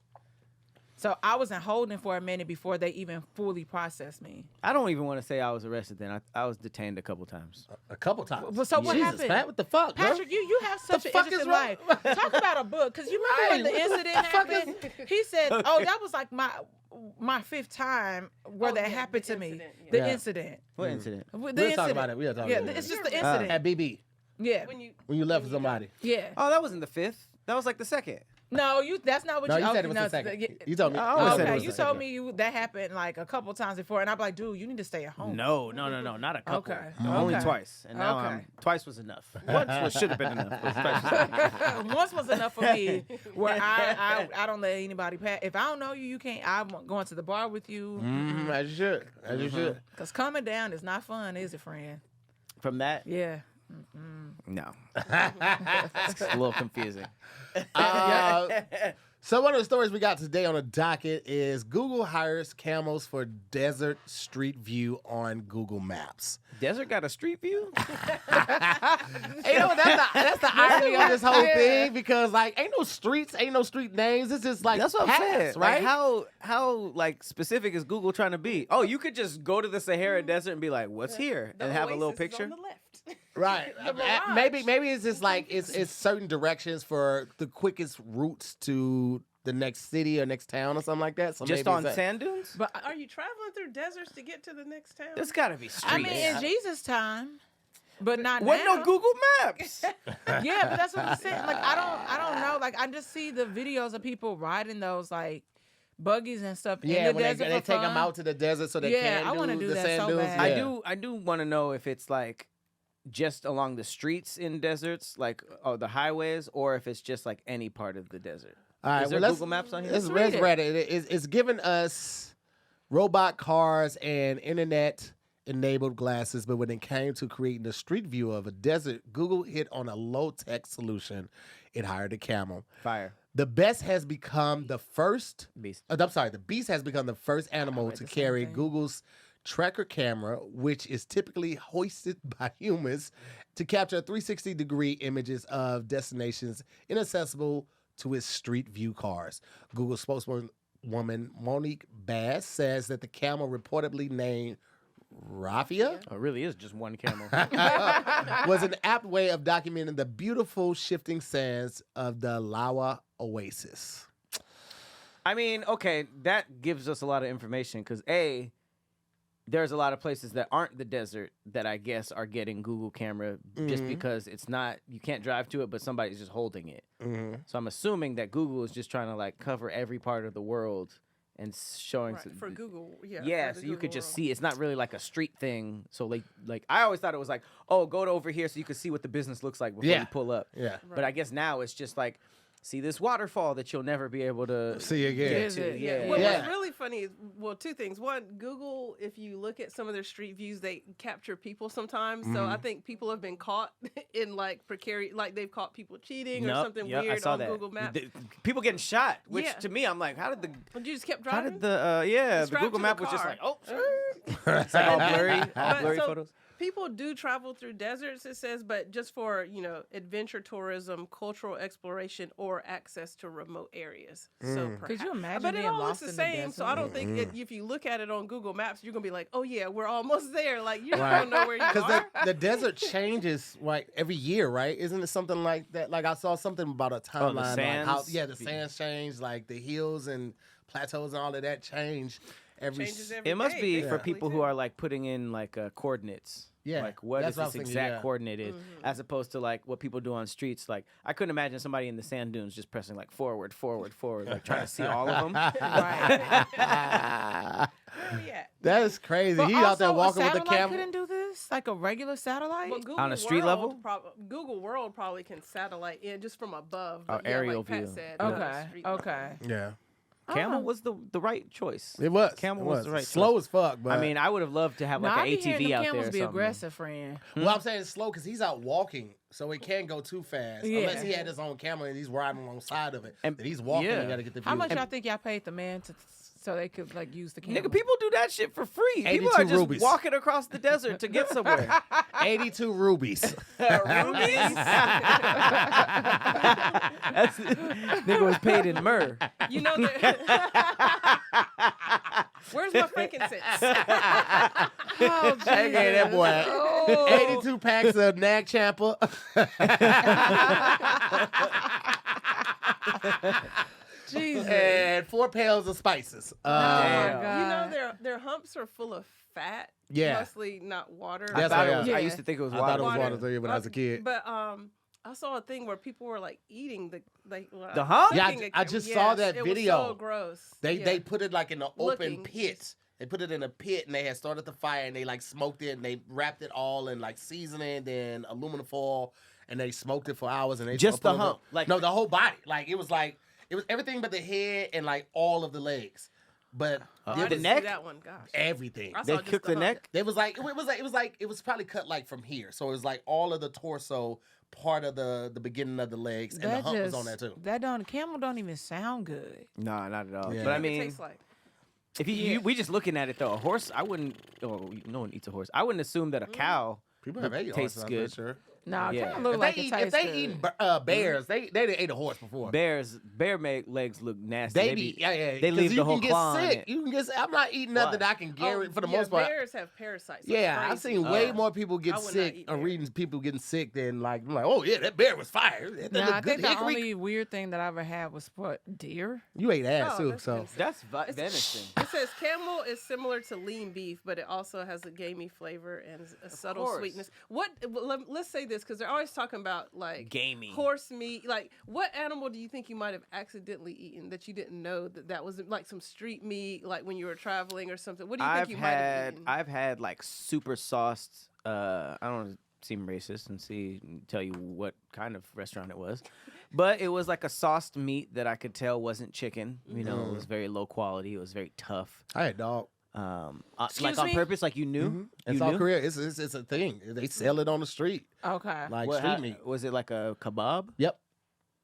So I was in holding for a minute before they even fully processed me. I don't even want to say I was arrested then. I was detained a couple times. A couple times. Well, so what Jesus, happened? Pat, what the fuck, bro? Patrick, you have such an fuck interesting is wrong? life. Talk about a book, because you remember when the incident happened? He said, "Oh, that was like my fifth time where that happened to me. incident, yeah. The Yeah. incident. What incident? The We'll incident. talk about it. We'll talk Yeah, about it. it's just the You're incident. At BB, Yeah, When you left with somebody. yeah. Oh, that wasn't the fifth. That was like the second. No, that's not what No, you. you said okay, it was no, the second. yeah. You told me. Oh, you I said said it it was You the told second. me that happened like a couple times before, and I'm like, dude, you need to stay at home. No, not a couple. Okay. Only Okay. twice. And now Okay. twice was enough. Once should have been enough. But twice was enough. Once was enough for me, where I don't let anybody pass. If I don't know you, you can't. I'm going to the bar with you. As you should. As you should. Cause coming down is not fun, is it, friend? From that? Yeah. No. It's a little confusing. So one of the stories we got today on the docket is Google hires camels for desert street view on Google Maps. Desert got a street view? You know, that's the irony of this whole thing, because like ain't no streets, ain't no street names. It's just like That's what I'm paths, saying. right? Like how like specific is Google trying to be? Oh, you could just go to the Sahara Desert and be like, "What's here?" The and have a little oasis is picture. on the left. Right. The mirage. Maybe it's just like it's certain directions for the quickest routes to the next city or next town or something like that. So Just maybe on it's sand dunes? But Are you traveling through deserts to get to the next town? There's got to be streets. I mean, in Jesus' time, but not Wasn't now. no Google Maps. Yeah, but that's what I'm saying. Like I don't know. Like I just see the videos of people riding those like buggies and stuff in yeah, the when desert they for take them fun. out to the desert so they Yeah, can I wanna do the that sand so dunes. bad. Yeah. I do want to know if it's like just along the streets in deserts, like the highways, or if it's just like any part of the desert. All right, Is there well, Google Maps on here? Let's read read it. It's giving us robot cars and internet enabled glasses, but when it came to creating the street view of a desert, Google hit on a low-tech solution. It hired a camel. Fire. The Beast has become the first. Beast. The Beast has become the first animal to carry Google's tracker camera, which is typically hoisted by humans to capture 360-degree images of destinations inaccessible to its street view cars. Google spokeswoman Monique Bass says that the camel, reportedly named Rafia, Oh, it really is just one camel. was an apt way of documenting the beautiful shifting sands of the Lawa Oasis. I mean, okay, that gives us a lot of information because there's a lot of places that aren't the desert that I guess are getting Google camera just because it's not, you can't drive to it, but somebody's just holding it. So I'm assuming that Google is just trying to like cover every part of the world and showing For Google, yeah, so you could just see. It's not really like a street thing. So like I always thought it was like, oh, go to over here so you can see what the business looks like before you pull up. Yeah. But I guess now it's just like, see this waterfall that you'll never be able to See again. get to. Yeah. What's really funny is, well, two things. One, Google, if you look at some of their street views, they capture people sometimes. So I think people have been caught in like precarious, like they've caught people cheating or something I weird saw on that. Google Maps. People getting shot, which Yeah. to me, I'm like, how did the But you just kept how driving. did the Strapped Google to the map was just car. like, oh, it's like all blurry, But blurry so photos. People do travel through deserts, it says, but just for, adventure tourism, cultural exploration, or access to remote areas. So Could you imagine But it being all looks lost the in same, the so I don't think if you look at it on Google Maps, you're going to be like, oh yeah, we're almost there. Like, you don't know where you Because are. the desert changes every year, right? Isn't it something like that? Like I saw something about a timeline. Like how, sands? the sands change, like the hills and plateaus and all of that change every. Changes every It must day, be for basically, people too. who are like putting in like coordinates. Yeah, Like what that's is what I this was thinking, exact yeah. coordinate is, as opposed to like what people do on streets. Like I couldn't imagine somebody in the sand dunes just pressing like forward, like trying to see all of them. Right. Where we at? That is crazy. But He out there also, walking a with the satellite camera. couldn't do this, like a regular satellite. Well, Google On a street World level? Google World probably can satellite in just from above. Oh, But yeah, aerial like Pat view. said, Okay. street level. Okay. Yeah, Camel was the right choice. it was. Camel it was the right slow choice. as fuck. But I mean, I would have loved to have Nah, like I an be hearing ATV them out there. camels Or be something. aggressive, friend. well, I'm saying it's slow because he's out walking, so he can't go too fast unless he had his own camera and he's riding alongside of it. And- And he's walking. yeah. You got to get the view. How much y'all think y'all paid the man so they could like use the camera? Nigga, people do that shit for free. People 82 are just rubies. walking across the desert to get somewhere. 82 rubies. Rubies? That's, nigga was paid in myrrh. You know that. Where's my frankincense? Oh, Hey, that boy. Oh. 82 packs of Nag Champa. Jesus. and 4 pounds of spices. Oh my Damn. God. You know their humps are full of fat. Yeah. Mostly not water. I, That's thought what it was, Yeah. I used to think it was I water. thought it was Water. water too when I was a kid. But I saw a thing where people were like eating the The hump? Yeah, cooking I it. just saw that it video. Was so gross. They put it like in an open Looking. pit. They put it in a pit and they had started the fire and they like smoked it and they wrapped it all in like seasoning, then aluminum foil, and they smoked it for hours and they Just the put it hump, up. like- no, the whole body. Like it was everything but the head and like all of the legs, but I it the was didn't see neck? that one. Gosh. everything. I They saw just cooked the hump. neck? It was probably cut like from here, so it was like all of the torso, part of the beginning of the legs, and the That hump was just on there too. camel don't even sound good. No, not at all. Yeah. But I What it mean, tastes like. if we just looking at it though, a horse, I wouldn't. Oh, no one eats a horse. I wouldn't assume that a cow People have ate tastes horses, I'm good. Sure. No, Yeah. kind of look If like they it eat, tastes if they good. eat bears, they done ate a horse before. Bear legs look nasty. They be, yeah. they 'cause leave you the whole can get claw in sick. it. You can get sick. I'm not eating nothing that I can guarantee for the most part. Bears have parasites. It's Yeah, I've crazy. seen way more people I get would not sick eat or bear. reading people getting sick than like, I'm like, oh yeah, that bear was fire. That Nah, I looked think good. the Hickory. only weird thing that I ever had was what, deer? You ate ass Oh, too, that's so good. That's venison. It says camel is similar to lean beef, but it also has a gamey flavor and a subtle course. sweetness. Let's say this because they're always talking about like Gamey. horse meat. Like, what animal do you think you might have accidentally eaten that you didn't know that was like some street meat, like when you were traveling or something? What do you think you might have eaten? I've had like super sauced. I don't want to seem racist and tell you what kind of restaurant it was, but it was like a sauced meat that I could tell wasn't chicken. You know, it was very low quality. It was very tough. I had dog. like on me? purpose, like you knew. In You South knew? Korea, it's a thing. They sell it on the street, Okay. like What, street meat. was it like a kebab? Yep.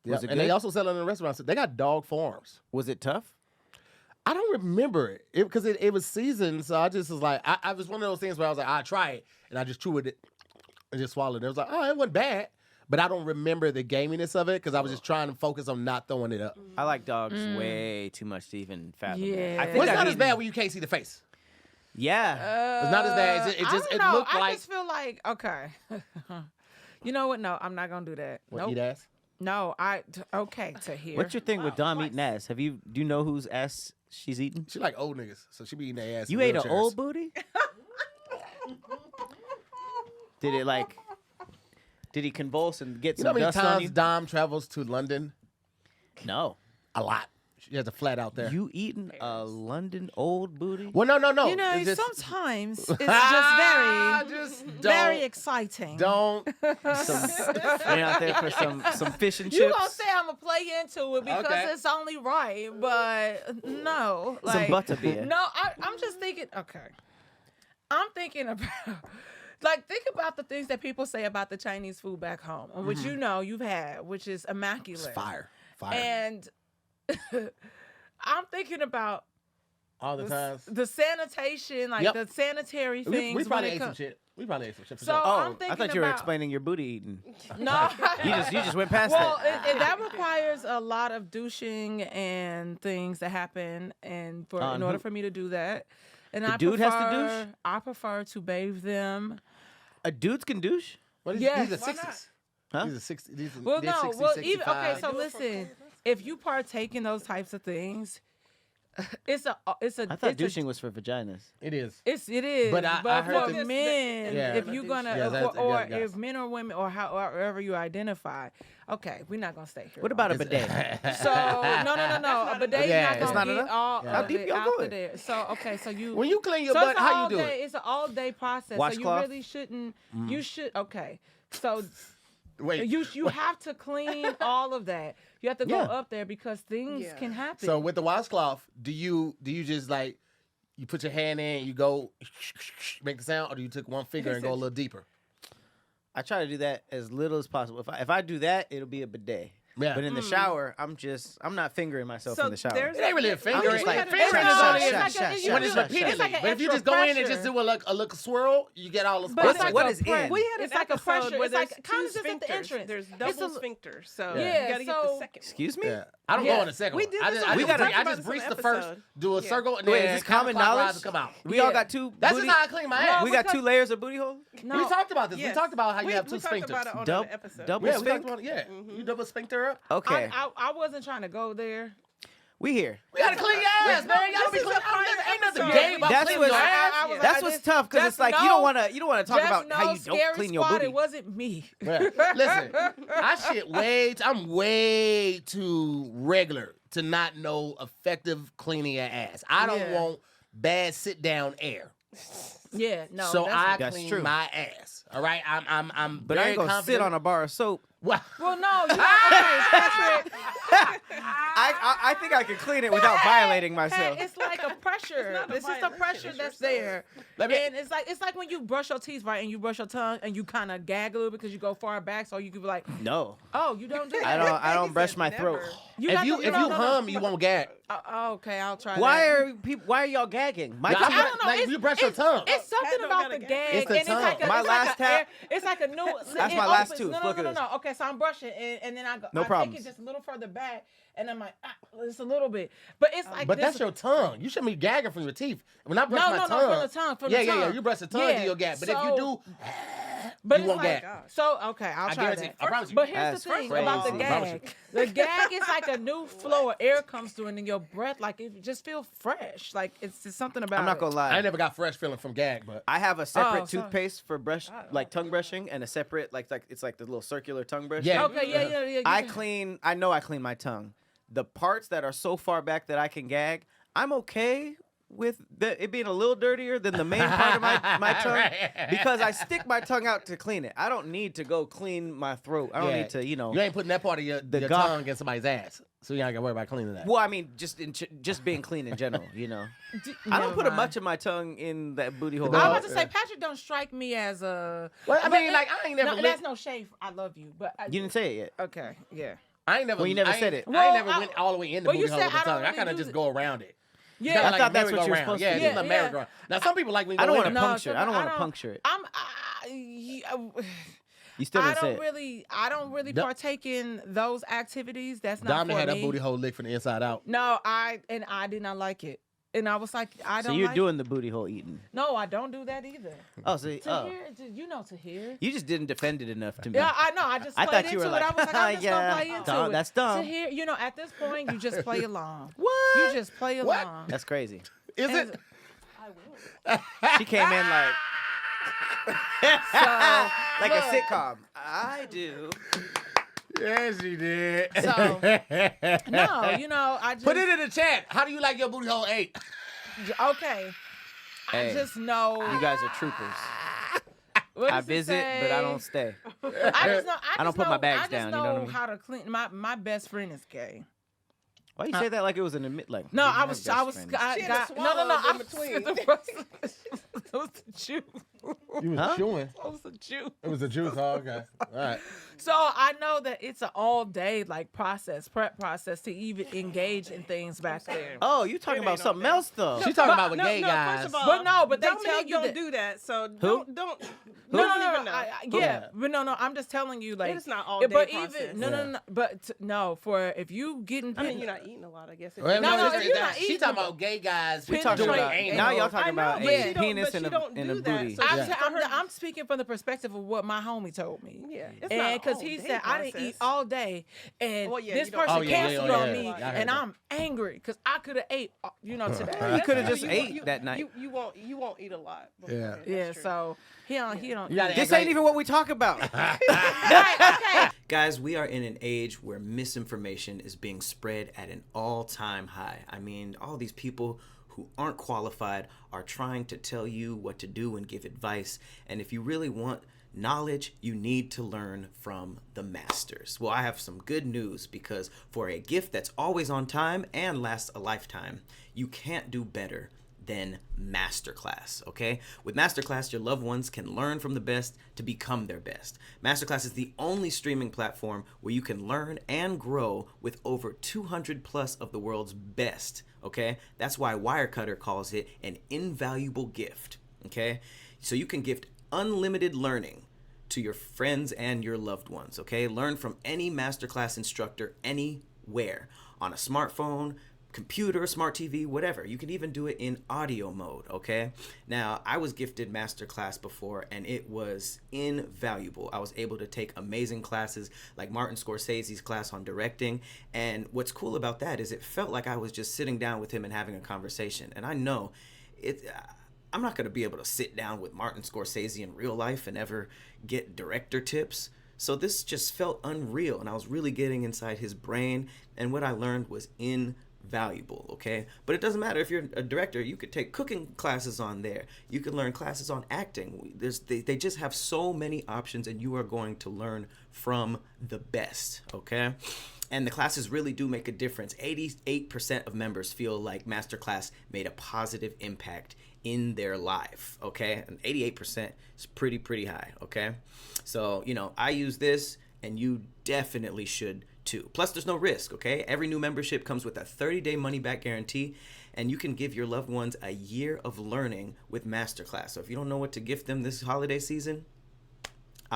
Was Yep. it And they good? also sell it in restaurants. They got dog farms. Was it tough? I don't remember it because it was seasoned. So I just was like, I was one of those things where I was like, I'll try it. And I just chewed it and just swallowed it. It was like, oh, it wasn't bad. But I don't remember the gaminess of it because I was just trying to focus on not throwing it up. I like dogs way too much to even fathom. that. Yeah. I think Well, it's I've not as eaten- bad when you can't see the face. Yeah. It's not as bad. It I just don't it know. looked I like just feel like okay. You know what? No, I'm not gonna do that. what, Nope. eat ass. No, okay. Tahir. What's your thing with Dom eating ass? Do you know whose ass she's eating? She like old niggas, so she be eating their ass. You in ate an wheelchairs. old booty? Did he convulse and get You know how some many dust on times you? Dom travels to London? No. A lot. She has a flat out there. You eating a London old booty? Well, no. You know, It's just- sometimes it's Ah, just very, just very don't- exciting. Don't. You're out there for some fish and You chips? gonna say I'm gonna play into it because Okay. it's only right, but no. Some Like, butterbeer. No, I'm just thinking. Okay, I'm thinking about. Like, think about the things that people say about the Chinese food back home, which you know you've had, which is immaculate. It's fire. And I'm thinking about All the times. the sanitation, like Yep. the sanitary things. We probably when it ate some comes. shit. We probably ate some shit for So sure. I'm I thinking thought you were about- explaining your booty eating. No, You just went past well, that. that requires a lot of douching and things to happen, and in order for me to do that, and The dude has to douche? I prefer to bathe them. A dudes can douche? What is Yes. these are Why 60s. Huh? These are 60. These are, Well, they're no, 60, well, 65. even okay. So listen, if you partake in those types of things, it's a. I thought it's douching was for vaginas. It is. It is, But I heard for that- men, Yeah. if you're gonna, Yeah, that's- or yeah, guys. if men or women, or however you identify, okay, we're not gonna stay here. What about a long. bidet? So no, a bidet Yeah, not it's gonna not get enough? all How of deep it y'all out going? there. So okay, so you When you clean your so butt, it's how you all do day, it? It's an all day process. So you Washcloth? really shouldn't. You should okay. So Wait. you have to clean all of that. You have to go Yeah. up there because things Yeah. can happen. So with the washcloth, do you just like you put your hand in, you go make the sound, or do you take one finger and go a little deeper? I try to do that as little as possible. If I do that, it'll be a bidet. Yeah. But in the shower, I'm not fingering myself in the shower. there's It ain't really a finger. just like, Fingering shot, is shot, only shot, when shot, it's shot, shot. repeatedly. It's like an But if you extra just go in and pressure. just do a little swirl, you get all the But it's stuff. like what a is in? pre- We had an It's like a episode pressure. where It's like there's kind of two just at the sphincters. entrance. There's It's double a- sphincters, so Yeah, you gotta get so- the second. Excuse me? Yeah. I don't Yeah. go on the second We one. did I this just, on- I we just, gotta- I talked just about breeze this the on first, episode. do a Yeah. circle, and Wait, then is this common knowledge? come out. We all Yeah. got two. That's booty- just how I clean my No, ass. we got because- two layers of booty hole. No. We talked about this. Yes. We talked about how you have two we talked sphincters. about it on Dub- an episode. double Yeah, we talked sphinx? about it. Yeah, you double sphincter up. Okay, I wasn't trying to go there. we here. We gotta clean your ass, man. Y'all be this is clean. a private Ain't nothing episode. gay about That's cleaning what's your ass. I was- that's what's tough because it's just like you know- don't want to talk about how you don't Scary clean your Squad, booty. It wasn't me. Yeah. Listen, I'm way too regular to not know effective cleaning your ass. I don't Yeah. want bad sit down air. Yeah, no. So I That's clean true. my ass. All right, I'm But I very ain't gonna confident. sit on a bar of soap. Well, Well, no. You okay, Patrick. I think I can clean it without violating myself. Hey, it's like a pressure. not a This is the violation, pressure it's that's yourself. there. Let me- And it's like when you brush your teeth, right, and you brush your tongue and you kind of gag a little because you go far back, so you could be like, No, oh, you don't do that. I don't He brush said my never. throat. You if got you to- if no, you no, hum, no. you won't gag. Okay, I'll try Why that. why are y'all gagging? My Yeah, tongue- I don't know. Like, it's, you brush your tongue. It's something Pat don't about gotta the gag. gag. It's the and tongue. It's like a, My it's last like tap- it's like a new. That's it my last opens. tooth. No, Look no, at no, this. no. Okay, so I'm brushing and then I go. No I problems. take it just a little further back, and I'm like, it's a little bit, but it's like. But this, that's your tongue. You shouldn't be gagging from your teeth. When I brush No, my no, no, tongue, from the tongue, from yeah, the yeah, tongue. You brush the tongue, Yeah, then you'll gag. But if you so- do, But you it's won't like, gag. so okay, I'll I try guarantee. that. I promise you. But here's That's the thing about the crazy. I promise gag. The gag is like a new flow of air comes through, and then your breath, like it just feels fresh. Like it's just something about. I'm not it. gonna I lie. ain't never got fresh feeling from gag, but I have a separate Oh, sorry. toothpaste for brush, like tongue brushing, and a separate like it's like the little circular tongue brush. Yeah. Okay, yeah. You I can- know I clean my tongue. The parts that are so far back that I can gag, I'm okay with it being a little dirtier than the main part of my tongue Right. because I stick my tongue out to clean it. I don't need to go clean my throat. I don't Yeah. need to, you ain't putting that part of your The your gawk- tongue in somebody's ass. So you ain't got to worry about cleaning that. Well, I mean, just being clean in general, I don't Never put a mind. much of my tongue in that booty hole. I was about to say Patrick don't strike me as a. Well, I but mean, like, I ain't never No, licked- that's no shade. I love you, but You didn't say it yet. Okay, yeah. I ain't never. Well, you never I ain't- said it. I Well, ain't never went all the way in the well, you booty hole said with the I don't tongue. I really kind of do just the- go around it. Yeah, Kinda I like thought that's what you were merry-go-round. supposed to Yeah, do. just a Yeah, merry-go-round. Now some people like when you I don't go want in to there. puncture it. I don't want to puncture it. You still I didn't say don't it. really, I don't really Duh. partake in those activities. That's not Dom for had me. that booty hole licked from the inside out. No, I did not like it, and I was like, I don't. So you're like doing the booty hole eating. No, I don't do that either. Oh, so Tahir, you know Tahir. you just didn't defend it enough to me. Yeah, I know. I just I played thought you into were it. I like, was like, I'm just yeah, gonna play into dumb, it. that's dumb. Tahir, at this point, you just play along. What? You just play What? along. That's crazy. Is And- it? She came in like So, like look, a sitcom. I do. Yes, you did. So, no, I just Put it in the chat. How do you like your booty hole ate? okay. Hey, I just know. You guys are troopers. What I does it visit, but I say? don't stay. I just know. I don't put my bags I just down, you know what I mean? how to clean. My best friend is gay. Why you say that like it was an admit? Like No, you I have was. best I was. friends. I She had got to no. swallow I'm in between. It was the Jew. You was Huh? chewing. It was the Jew. It was a juice. Oh, okay. All right. So I know that it's an all day like prep process to even engage in things back there. Oh, you talking about something else though? She's talking about with no, gay no, guys. First of all, But no, but they Dominique tell you don't that- do that. So Who? don't. No, don't even know. yeah, but no. I'm just telling you, like, It's not all but day process. even no, but no. For if you getting, I mean, you're not eating a lot, I guess. Well, No, this- you're not she eating talking them. about gay guys. we talking penetrate about anal. now. Y'all talking I know, about but a she don't- penis but and she don't a do that, booty. so Yeah. I'm speaking from the perspective of what my homie told me. Yeah, it's And not because all he day said I didn't eat process. all day, and Well, yeah, this you don't- person Oh, yeah, canceled yeah, on yeah. me, I heard and that. I'm angry because I could have ate, today. You could have That's just true. ate that night. You won't eat a lot. Yeah. beforehand. Yeah, That's true. so he don't. You gotta This act ain't like- even what we talk about. Right, okay. Guys, we are in an age where misinformation is being spread at an all-time high. I mean, all these people who aren't qualified are trying to tell you what to do and give advice. And if you really want knowledge, you need to learn from the masters. Well, I have some good news, because for a gift that's always on time and lasts a lifetime, you can't do better than MasterClass, okay? With MasterClass, your loved ones can learn from the best to become their best. MasterClass is the only streaming platform where you can learn and grow with over 200 plus of the world's best, okay? That's why Wirecutter calls it an invaluable gift, okay? So you can gift unlimited learning to your friends and your loved ones, okay? Learn from any MasterClass instructor anywhere, on a smartphone, computer, smart TV, whatever. You can even do it in audio mode, okay? Now, I was gifted MasterClass before, and it was invaluable. I was able to take amazing classes like Martin Scorsese's class on directing, and what's cool about that is it felt like I was just sitting down with him and having a conversation. And I know I'm not going to be able to sit down with Martin Scorsese in real life and ever get director tips. So this just felt unreal, and I was really getting inside his brain, and what I learned was invaluable, okay? But it doesn't matter if you're a director. You could take cooking classes on there. You could learn classes on acting. They just have so many options, and you are going to learn from the best, okay? And the classes really do make a difference. 88% of members feel like MasterClass made a positive impact in their life, okay? And 88% is pretty high, okay? So, I use this, and you definitely should too. Plus, there's no risk, okay? Every new membership comes with a 30-day money-back guarantee, and you can give your loved ones a year of learning with MasterClass. So if you don't know what to gift them this holiday season,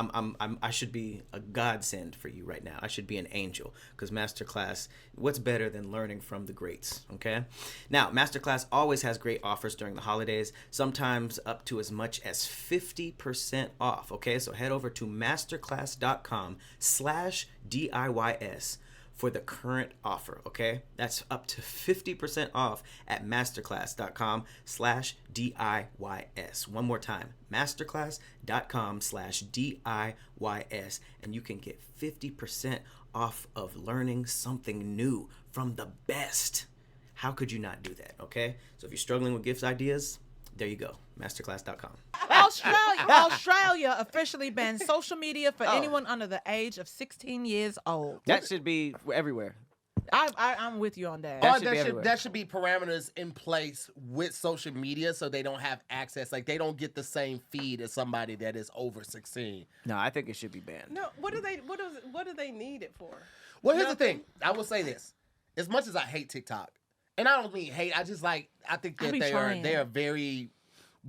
I should be a godsend for you right now. I should be an angel, because MasterClass, what's better than learning from the greats, okay? Now, MasterClass always has great offers during the holidays, sometimes up to as much as 50% off, okay? So head over to masterclass.com/DIYS for the current offer, okay? That's up to 50% off at masterclass.com/DIYS. One more time, masterclass.com/DIYS, and you can get 50% off of learning something new from the best. How could you not do that, okay? So if you're struggling with gift ideas, there you go, masterclass.com. Australia officially bans social media for Oh. anyone under the age of 16 years old. That should be everywhere. I'm with you on that. That Or should be there everywhere. there should be parameters in place with social media so they don't have access. Like, they don't get the same feed as somebody that is over 16. No, I think it should be banned. No, what do they need it for? Well, here's the Nothing. thing. I will say this. As much as I hate TikTok, and I don't mean hate, I think I that be they trying. are very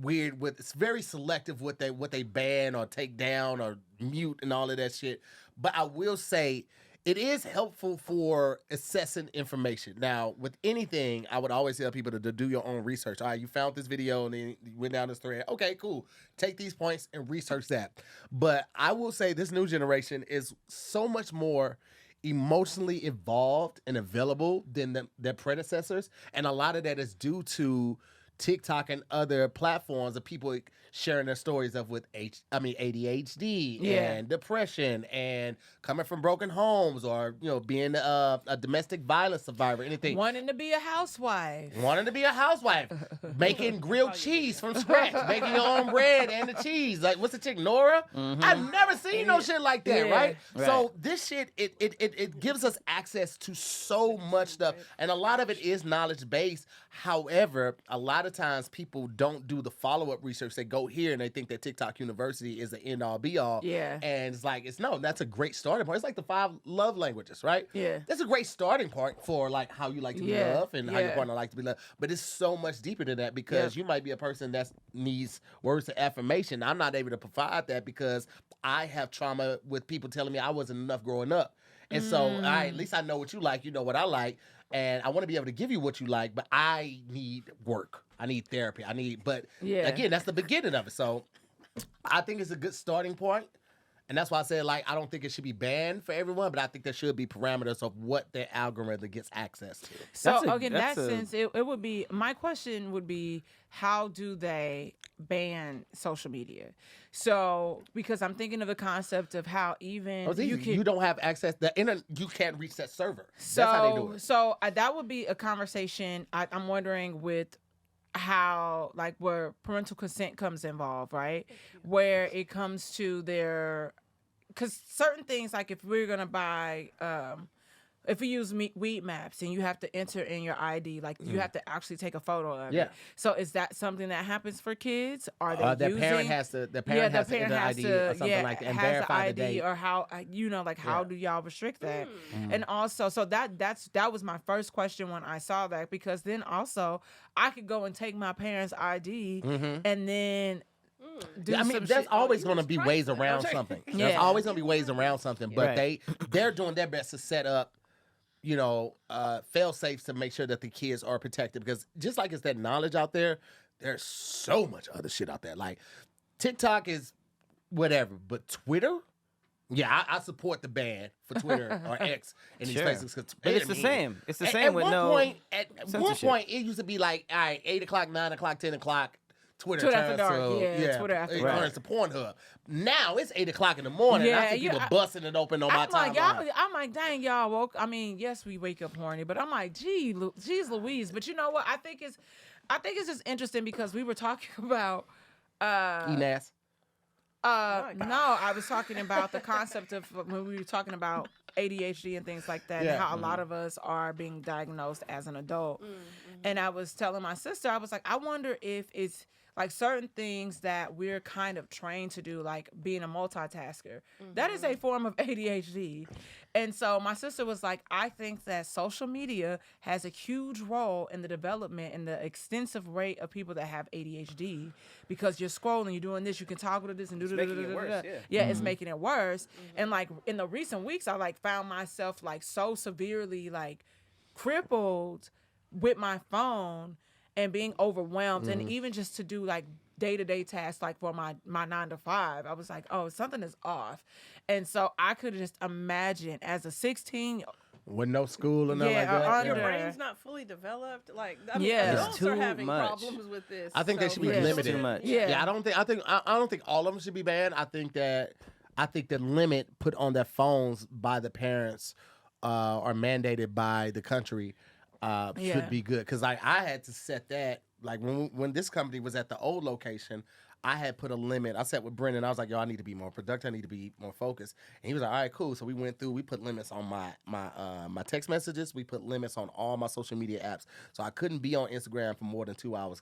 weird with, it's very selective what they ban or take down or mute and all of that shit. But I will say it is helpful for assessing information. Now, with anything, I would always tell people to do your own research. All right, you found this video and then you went down this thread. Okay, cool. Take these points and research that. But I will say this new generation is so much more emotionally evolved and available than their predecessors. And a lot of that is due to TikTok and other platforms of people sharing their stories of ADHD Yeah. and depression and coming from broken homes or being a domestic violence survivor, anything. Wanting to be a housewife. Wanting to be a housewife, making grilled cheese from scratch, making your own bread and the cheese. Like, what's the chick, Nora? I've never seen no shit like that, Yeah. right? Right. So this shit, it gives us access to so much stuff, and a lot of it is knowledge based. However, a lot of times people don't do the follow up research. They go here and they think that TikTok University is the end all be all. Yeah. And it's like, that's a great starting point. It's like the 5 love languages, right? Yeah. That's a great starting point for like how you like to be Yeah, loved and how your yeah. partner like to be loved. But it's so much deeper than that because you might be a person that needs words of affirmation. I'm not able to provide that because I have trauma with people telling me I wasn't enough growing up. And so at least I know what you like, you know what I like. And I want to be able to give you what you like, but I need work. I need therapy. Yeah. Again, that's the beginning of it. So I think it's a good starting point. And that's why I said, like, I don't think it should be banned for everyone, but I think there should be parameters of what their algorithm gets access to. So That's a- okay, in that that's a- sense, it would be, my question would be, how do they ban social media? So because I'm thinking of the concept of how even Oh, it's you easy. can. You don't have access. You can't reach that server. That's how they do it. So that would be a conversation. I'm wondering with how, like, where parental consent comes involved, right? Where it comes to their, because certain things, like if we're gonna buy, if we use weed maps and you have to enter in your ID, like you have to actually take a photo of Yeah. it. So is that something that happens for kids? Are they Their using? parent has to. The parent has to enter ID or something like that and has the verify the ID date. or how how do y'all restrict that? And also, so that was my first question when I saw that, because then also I could go and take my parents' ID and then do I mean, some there's shit. always going to be ways around Okay. something. There's Yeah. always going to be ways around something, but Right. they're doing their best to set up, fail safes to make sure that the kids are protected. Because just like it's that knowledge out there, there's so much other shit out there. Like TikTok is whatever, but Twitter. Yeah, I support the ban for Twitter or X in these Sure. places. 'Cause, But it's the same. It's the same with no At one censorship. point, it used to be like, all right, 8 o'clock, 9 o'clock, 10 o'clock. Twitter Twitter after turns dark. to Yeah, Twitter after it dark. turns to Pornhub. Now it's 8 o'clock in the morning. Yeah, I see you- people busting it open on my timeline. I'm like, dang, y'all woke. I mean, yes, we wake up horny, but I'm like, geez, Louise. But you know what? I think it's just interesting because we were talking about. Eating ass. No, I was talking about the concept of when we were talking about ADHD and things like that, Yeah. and how a lot of us are being diagnosed as an adult. And I was telling my sister, I was like, I wonder if it's like certain things that we're kind of trained to do, like being a multitasker. That is a form of ADHD. And so my sister was like, I think that social media has a huge role in the development and the extensive rate of people that have ADHD, because you're scrolling, you're doing this, you can toggle to this and do da, da, making da, it da, worse, da. yeah. Yeah, it's making it worse. And like in the recent weeks, I like found myself like so severely like crippled with my phone and being overwhelmed, and even just to do like day-to-day tasks, like for my 9 to 5, I was like, oh, something is off. And so I could just imagine as a 16, With no school or nothing Yeah, like that. or Your under- brain's not fully developed. Like, I mean, Yeah. It's adults are too having much. problems with this. I think they should be Yeah. limited. Too much. Yeah. I don't think all of them should be banned. I think the limit put on their phones by the parents or mandated by the country Yeah. should be good. Because I had to set that, like when this company was at the old location, I had put a limit. I sat with Brendan. I was like, yo, I need to be more productive. I need to be more focused. And he was like, all right, cool. So we went through. We put limits on my text messages. We put limits on all my social media apps. So I couldn't be on Instagram for more than 2 hours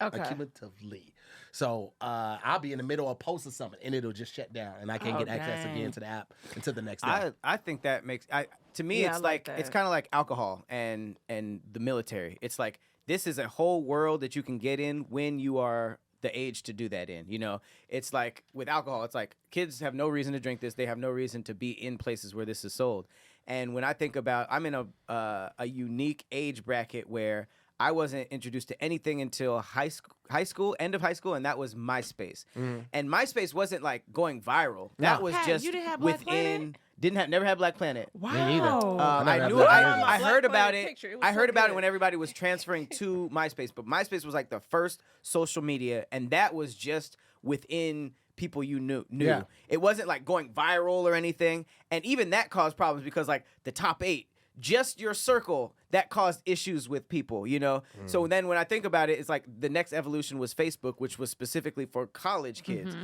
accumulatively. So I'll be in the middle of posting something, and it'll just shut down, and I can't get access again to the app until the next day. I think that makes to me Yeah, it's I like like it's that. kind of like alcohol and the military. It's like this is a whole world that you can get in when you are the age to do that in. You know, it's like with alcohol, it's like kids have no reason to drink this. They have no reason to be in places where this is sold. And when I think about, I'm in a unique age bracket where I wasn't introduced to anything until high school, end of high school, and that was MySpace. And MySpace wasn't like going viral. That was Pat, just you didn't have Black within. Never had Black Planet. Wow. neither. I never knew had it. Black I Planet. heard Black about Planet it. picture. It was I heard so about it good. when everybody was transferring to MySpace. But MySpace was like the first social media, and that was just within people you knew. Yeah. It wasn't like going viral or anything. And even that caused problems because like the top 8, just your circle, that caused issues with people, you know? So then when I think about it, it's like the next evolution was Facebook, which was specifically for college kids.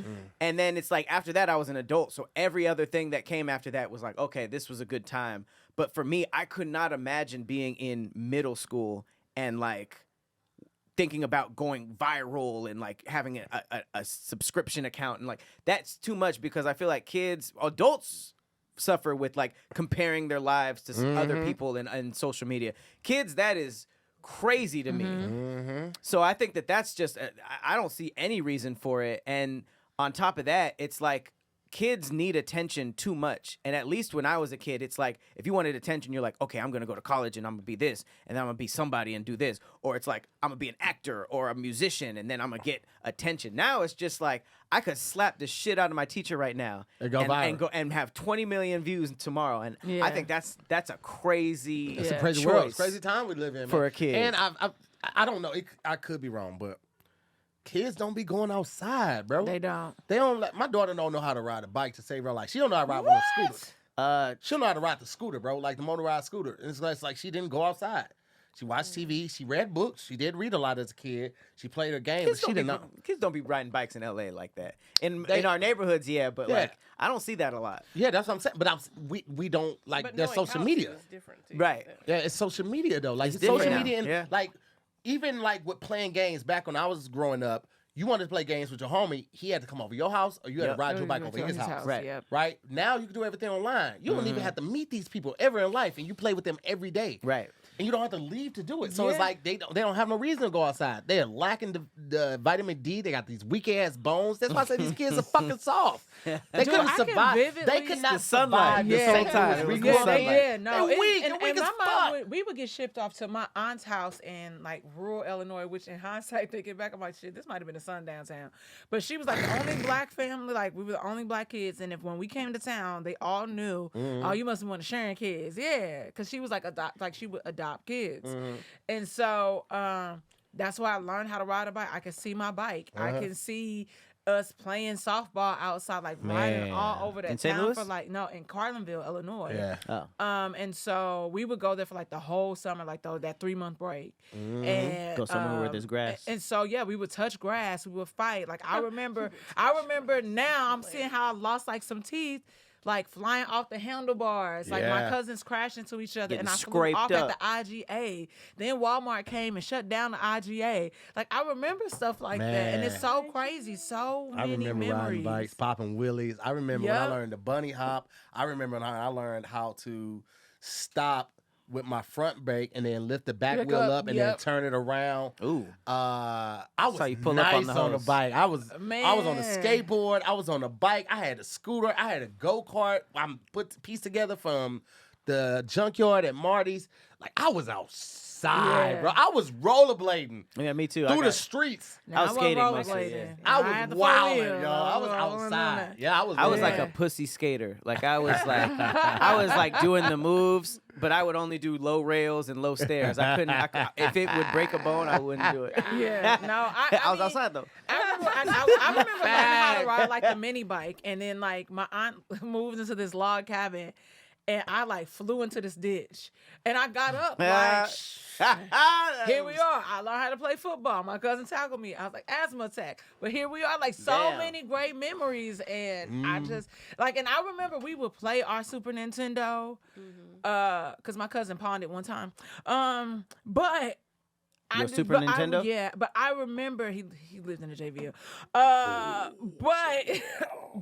And then it's like after that, I was an adult. So every other thing that came after that was like, okay, this was a good time. But for me, I could not imagine being in middle school and like thinking about going viral and like having a subscription account. And like, that's too much because I feel like adults suffer with like comparing their lives to other people and social media. Kids, that is crazy to me. So I think that's just I don't see any reason for it. And on top of that, it's like kids need attention too much. And at least when I was a kid, it's like if you wanted attention, you're like, okay, I'm gonna go to college and I'm gonna be this, and then I'm gonna be somebody and do this. Or it's like I'm gonna be an actor or a musician and then I'm gonna get attention. Now it's just like I could slap the shit out of my teacher right now And go viral. and have 20 million views tomorrow. And I Yeah. think that's a crazy It's a Yeah. crazy choice. world. It's a crazy time we live in, man. for a kid. And I don't know. I could be wrong, but kids don't be going outside, bro. They don't. They don't. Like, my daughter don't know how to ride a bike to save her life. She don't know how to ride one of the scooters. She don't know how to ride the scooter, bro. Like the motorized scooter. And it's like she didn't go outside. She watched TV. She read books. She did read a lot as a kid. She played her game, but she didn't know. Kids don't be riding bikes in LA like that. In our neighborhoods, yeah, but Yeah. like I don't see that a lot. Yeah, that's what I'm saying. But we don't like. But There's knowing social how media. to is different too. Right. Yeah, it's social media though. Like It's social different media and now. Yeah. like even like with playing games back when I was growing up, you wanted to play games with your homie, he had to come over your house or you had Yep. to ride your bike over his house. Right. Yep. Right? Now you can do everything online. You don't even have to meet these people ever in life and you play with them every day. Right. And you don't have to leave to do it. So it's Yeah. like they don't have no reason to go outside. They're lacking the vitamin D. They got these weak ass bones. That's why I say these kids are fucking soft. They Dude, couldn't I can survive. They vividly- could not The sunlight. survive the Yeah. St. Sometimes. Louis. We Yeah, grew up they- like- yeah, no, They're weak. and They're weak my as mom fuck. we would get shipped off to my aunt's house in like rural Illinois, which in hindsight, thinking back, I'm like, shit, this might have been a sundown town. But she was like the only black family, like we were the only black kids, and if when we came to town, they all knew, oh, you must have wanted sharing kids, yeah, because she was like she would adopt kids, and so that's why I learned how to ride a bike. I can see my bike. I can see us playing softball outside, like riding Man. all over that In St. town Louis? for like in Carlinville, Illinois. Yeah. Oh. And so we would go there for like the whole summer, like that 3-month break. And Go somewhere where there's grass. And so yeah, we would touch grass, we would fight. Like I remember now I'm seeing how I lost like some teeth, like flying off the handlebars. Like my Yeah. cousins crashed into each other, Getting and I flew scraped off up. at the IGA. Then Walmart came and shut down the IGA. Like I remember stuff like that, and it's Man. so crazy. So I many remember memories. riding bikes, popping wheelies. I remember when I Yep. learned the bunny hop. I remember when I learned how to stop with my front brake and then lift the back Back wheel up, up and yep. then turn it around. Ooh. I was Saw you pull up nice on the on the hose. bike. I was on a Man. skateboard. I was on a bike. I had a scooter. I had a go-kart. I put the piece together from the junkyard at Marty's. Like I was outside, Yeah. bro. I was rollerblading Yeah, me too. through the streets. Now, I was wasn't skating mostly, rollerblading. yeah. I had the was four wilding, wheel. yo. I was wasn't on outside. that. Yeah, I was. I was there. like a pussy skater. Like I was like doing the moves, but I would only do low rails and low stairs. I couldn't. If it would break a bone, I wouldn't do it. Yeah, no, I was mean, outside though. I remember learning how to ride like the mini bike, and then like my aunt moved into this log cabin, and I like flew into this ditch. And I got up like, here we are. I learned how to play football. My cousin tackled me. I was like, asthma attack. But here we are, like so many great memories. And I just like, and I remember we would play our Super Nintendo, because my cousin pawned it one time. But Your Super Nintendo? But I remember he lived in the JVL. But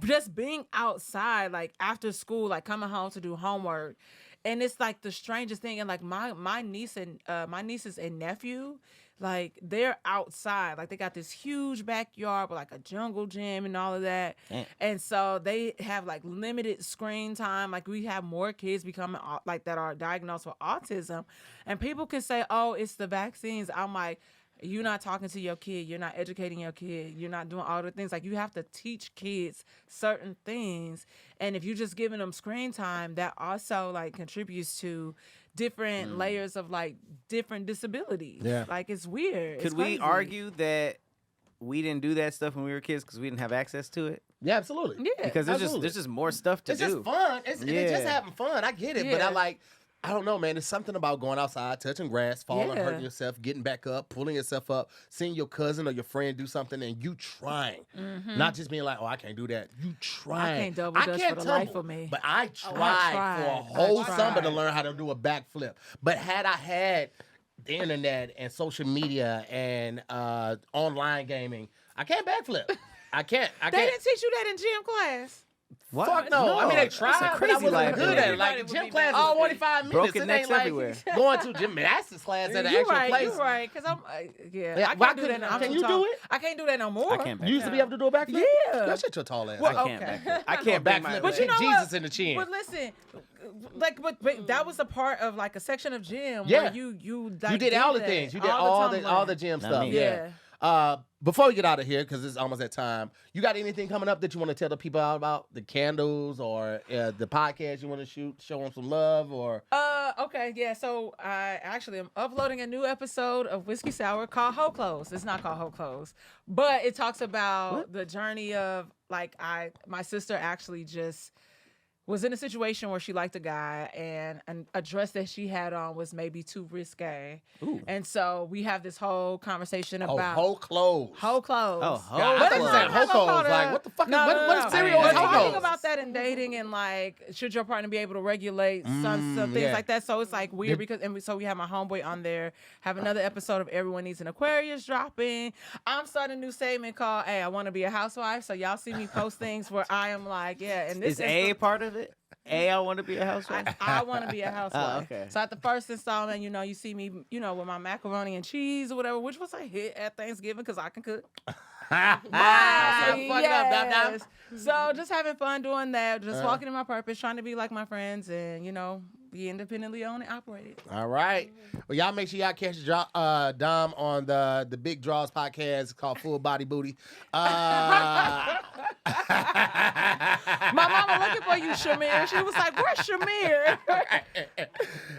just being outside, like after school, like coming home to do homework, and it's like the strangest thing. And like my nieces and nephew, like they're outside, like they got this huge backyard with like a jungle gym and all of that. Damn. And so they have like limited screen time. Like we have more kids becoming like that are diagnosed with autism, and people can say, "Oh, it's the vaccines." I'm like, you're not talking to your kid. You're not educating your kid. You're not doing all the things. Like, you have to teach kids certain things. And if you're just giving them screen time, that also, like, contributes to different layers of, like, different disabilities. Yeah. Like, it's weird. Could It's we crazy. argue that we didn't do that stuff when we were kids because we didn't have access to it? Yeah, absolutely. Yeah. Because absolutely. there's just more stuff to It's do. just fun. It's just having fun. I get it, but Yeah. I don't know, man. There's something about going outside, touching grass, falling, Yeah. hurting yourself, getting back up, pulling yourself up, seeing your cousin or your friend do something, and you trying, not just being like, "Oh, I can't do that." You trying. can't double dutch for the life of me. But I tried for a whole summer to learn how to do a backflip. But had I had the internet and social media and online gaming, I can't backflip. I can't. They didn't teach you that in gym class. What? Fuck no. I mean, they That's a tried, but I crazy wasn't life good to at live. it. Like, Everybody gym would be class bad. is 45 minutes. Broken It necks ain't like everywhere. going to gymnastics class at an You're actual right, place. you're right. Because I'm, Yeah, I why can't do that couldn't- now. I'm can too you do tall. it? I can't do that no more. I can't backflip. You used to be able to do a backflip? Yeah. Go shut your tall ass Well, up. I can't okay. backflip. I Go can't bring my backflip. But you know Jesus what? in the chin. But listen, but that was a part of like a section of gym Yeah. where you like, You did all the that. things. You did all the tumbling. gym Not stuff. me. Yeah. Before we get out of here, because it's almost that time, you got anything coming up that you want to tell the people out about? The candles or the podcast you want to shoot, show them some love, or Okay, yeah. So I actually am uploading a new episode of Whiskey Sour called Hoe Clothes. It's not called Hoe Clothes, but it talks about the journey of like my sister actually just was in a situation where she liked a guy and a dress that she had on was maybe too risque. Ooh. And so we have this whole conversation about whole clothes. hoe clothes. Oh, hoe God, I But thought it's you not- said I'm not ho-cos. gonna call Like, it- what the fuck? No, what no, what no. cereal I is ain't We're ho-cos. talking ho-cos? about that in dating and like, should your partner be able to regulate some things yeah. like that? So it's like weird because so we have my homeboy on there. Have another episode of Everyone Needs an Aquarius dropping. I'm starting a new segment called "Hey, I Want to Be a Housewife." So y'all see me post things where I am like, yeah, and this Is A part of it? I want to be a housewife. I want to be a housewife. okay. So at the first installment, you see me, with my macaroni and cheese or whatever, which was a hit at Thanksgiving because I can cook. Fuck it up, dap, dap. Yes. So just having fun doing that, just walking in my purpose, trying to be like my friends and, be independently owned and operated. All right. Well, y'all make sure y'all catch Dom on the Big Draws podcast. It's called Full Body Booty. My mama looking for you, Shamir. She was like, where's Shamir?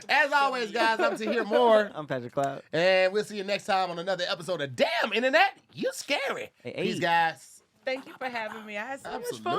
As always, guys, I'm Tahir Moore. I'm Patrick Cloud. And we'll see you next time on another episode of Damn Internet, You Scary. Hey, Peace, hey. guys. Thank you for having me. I had so much Absolutely. fun.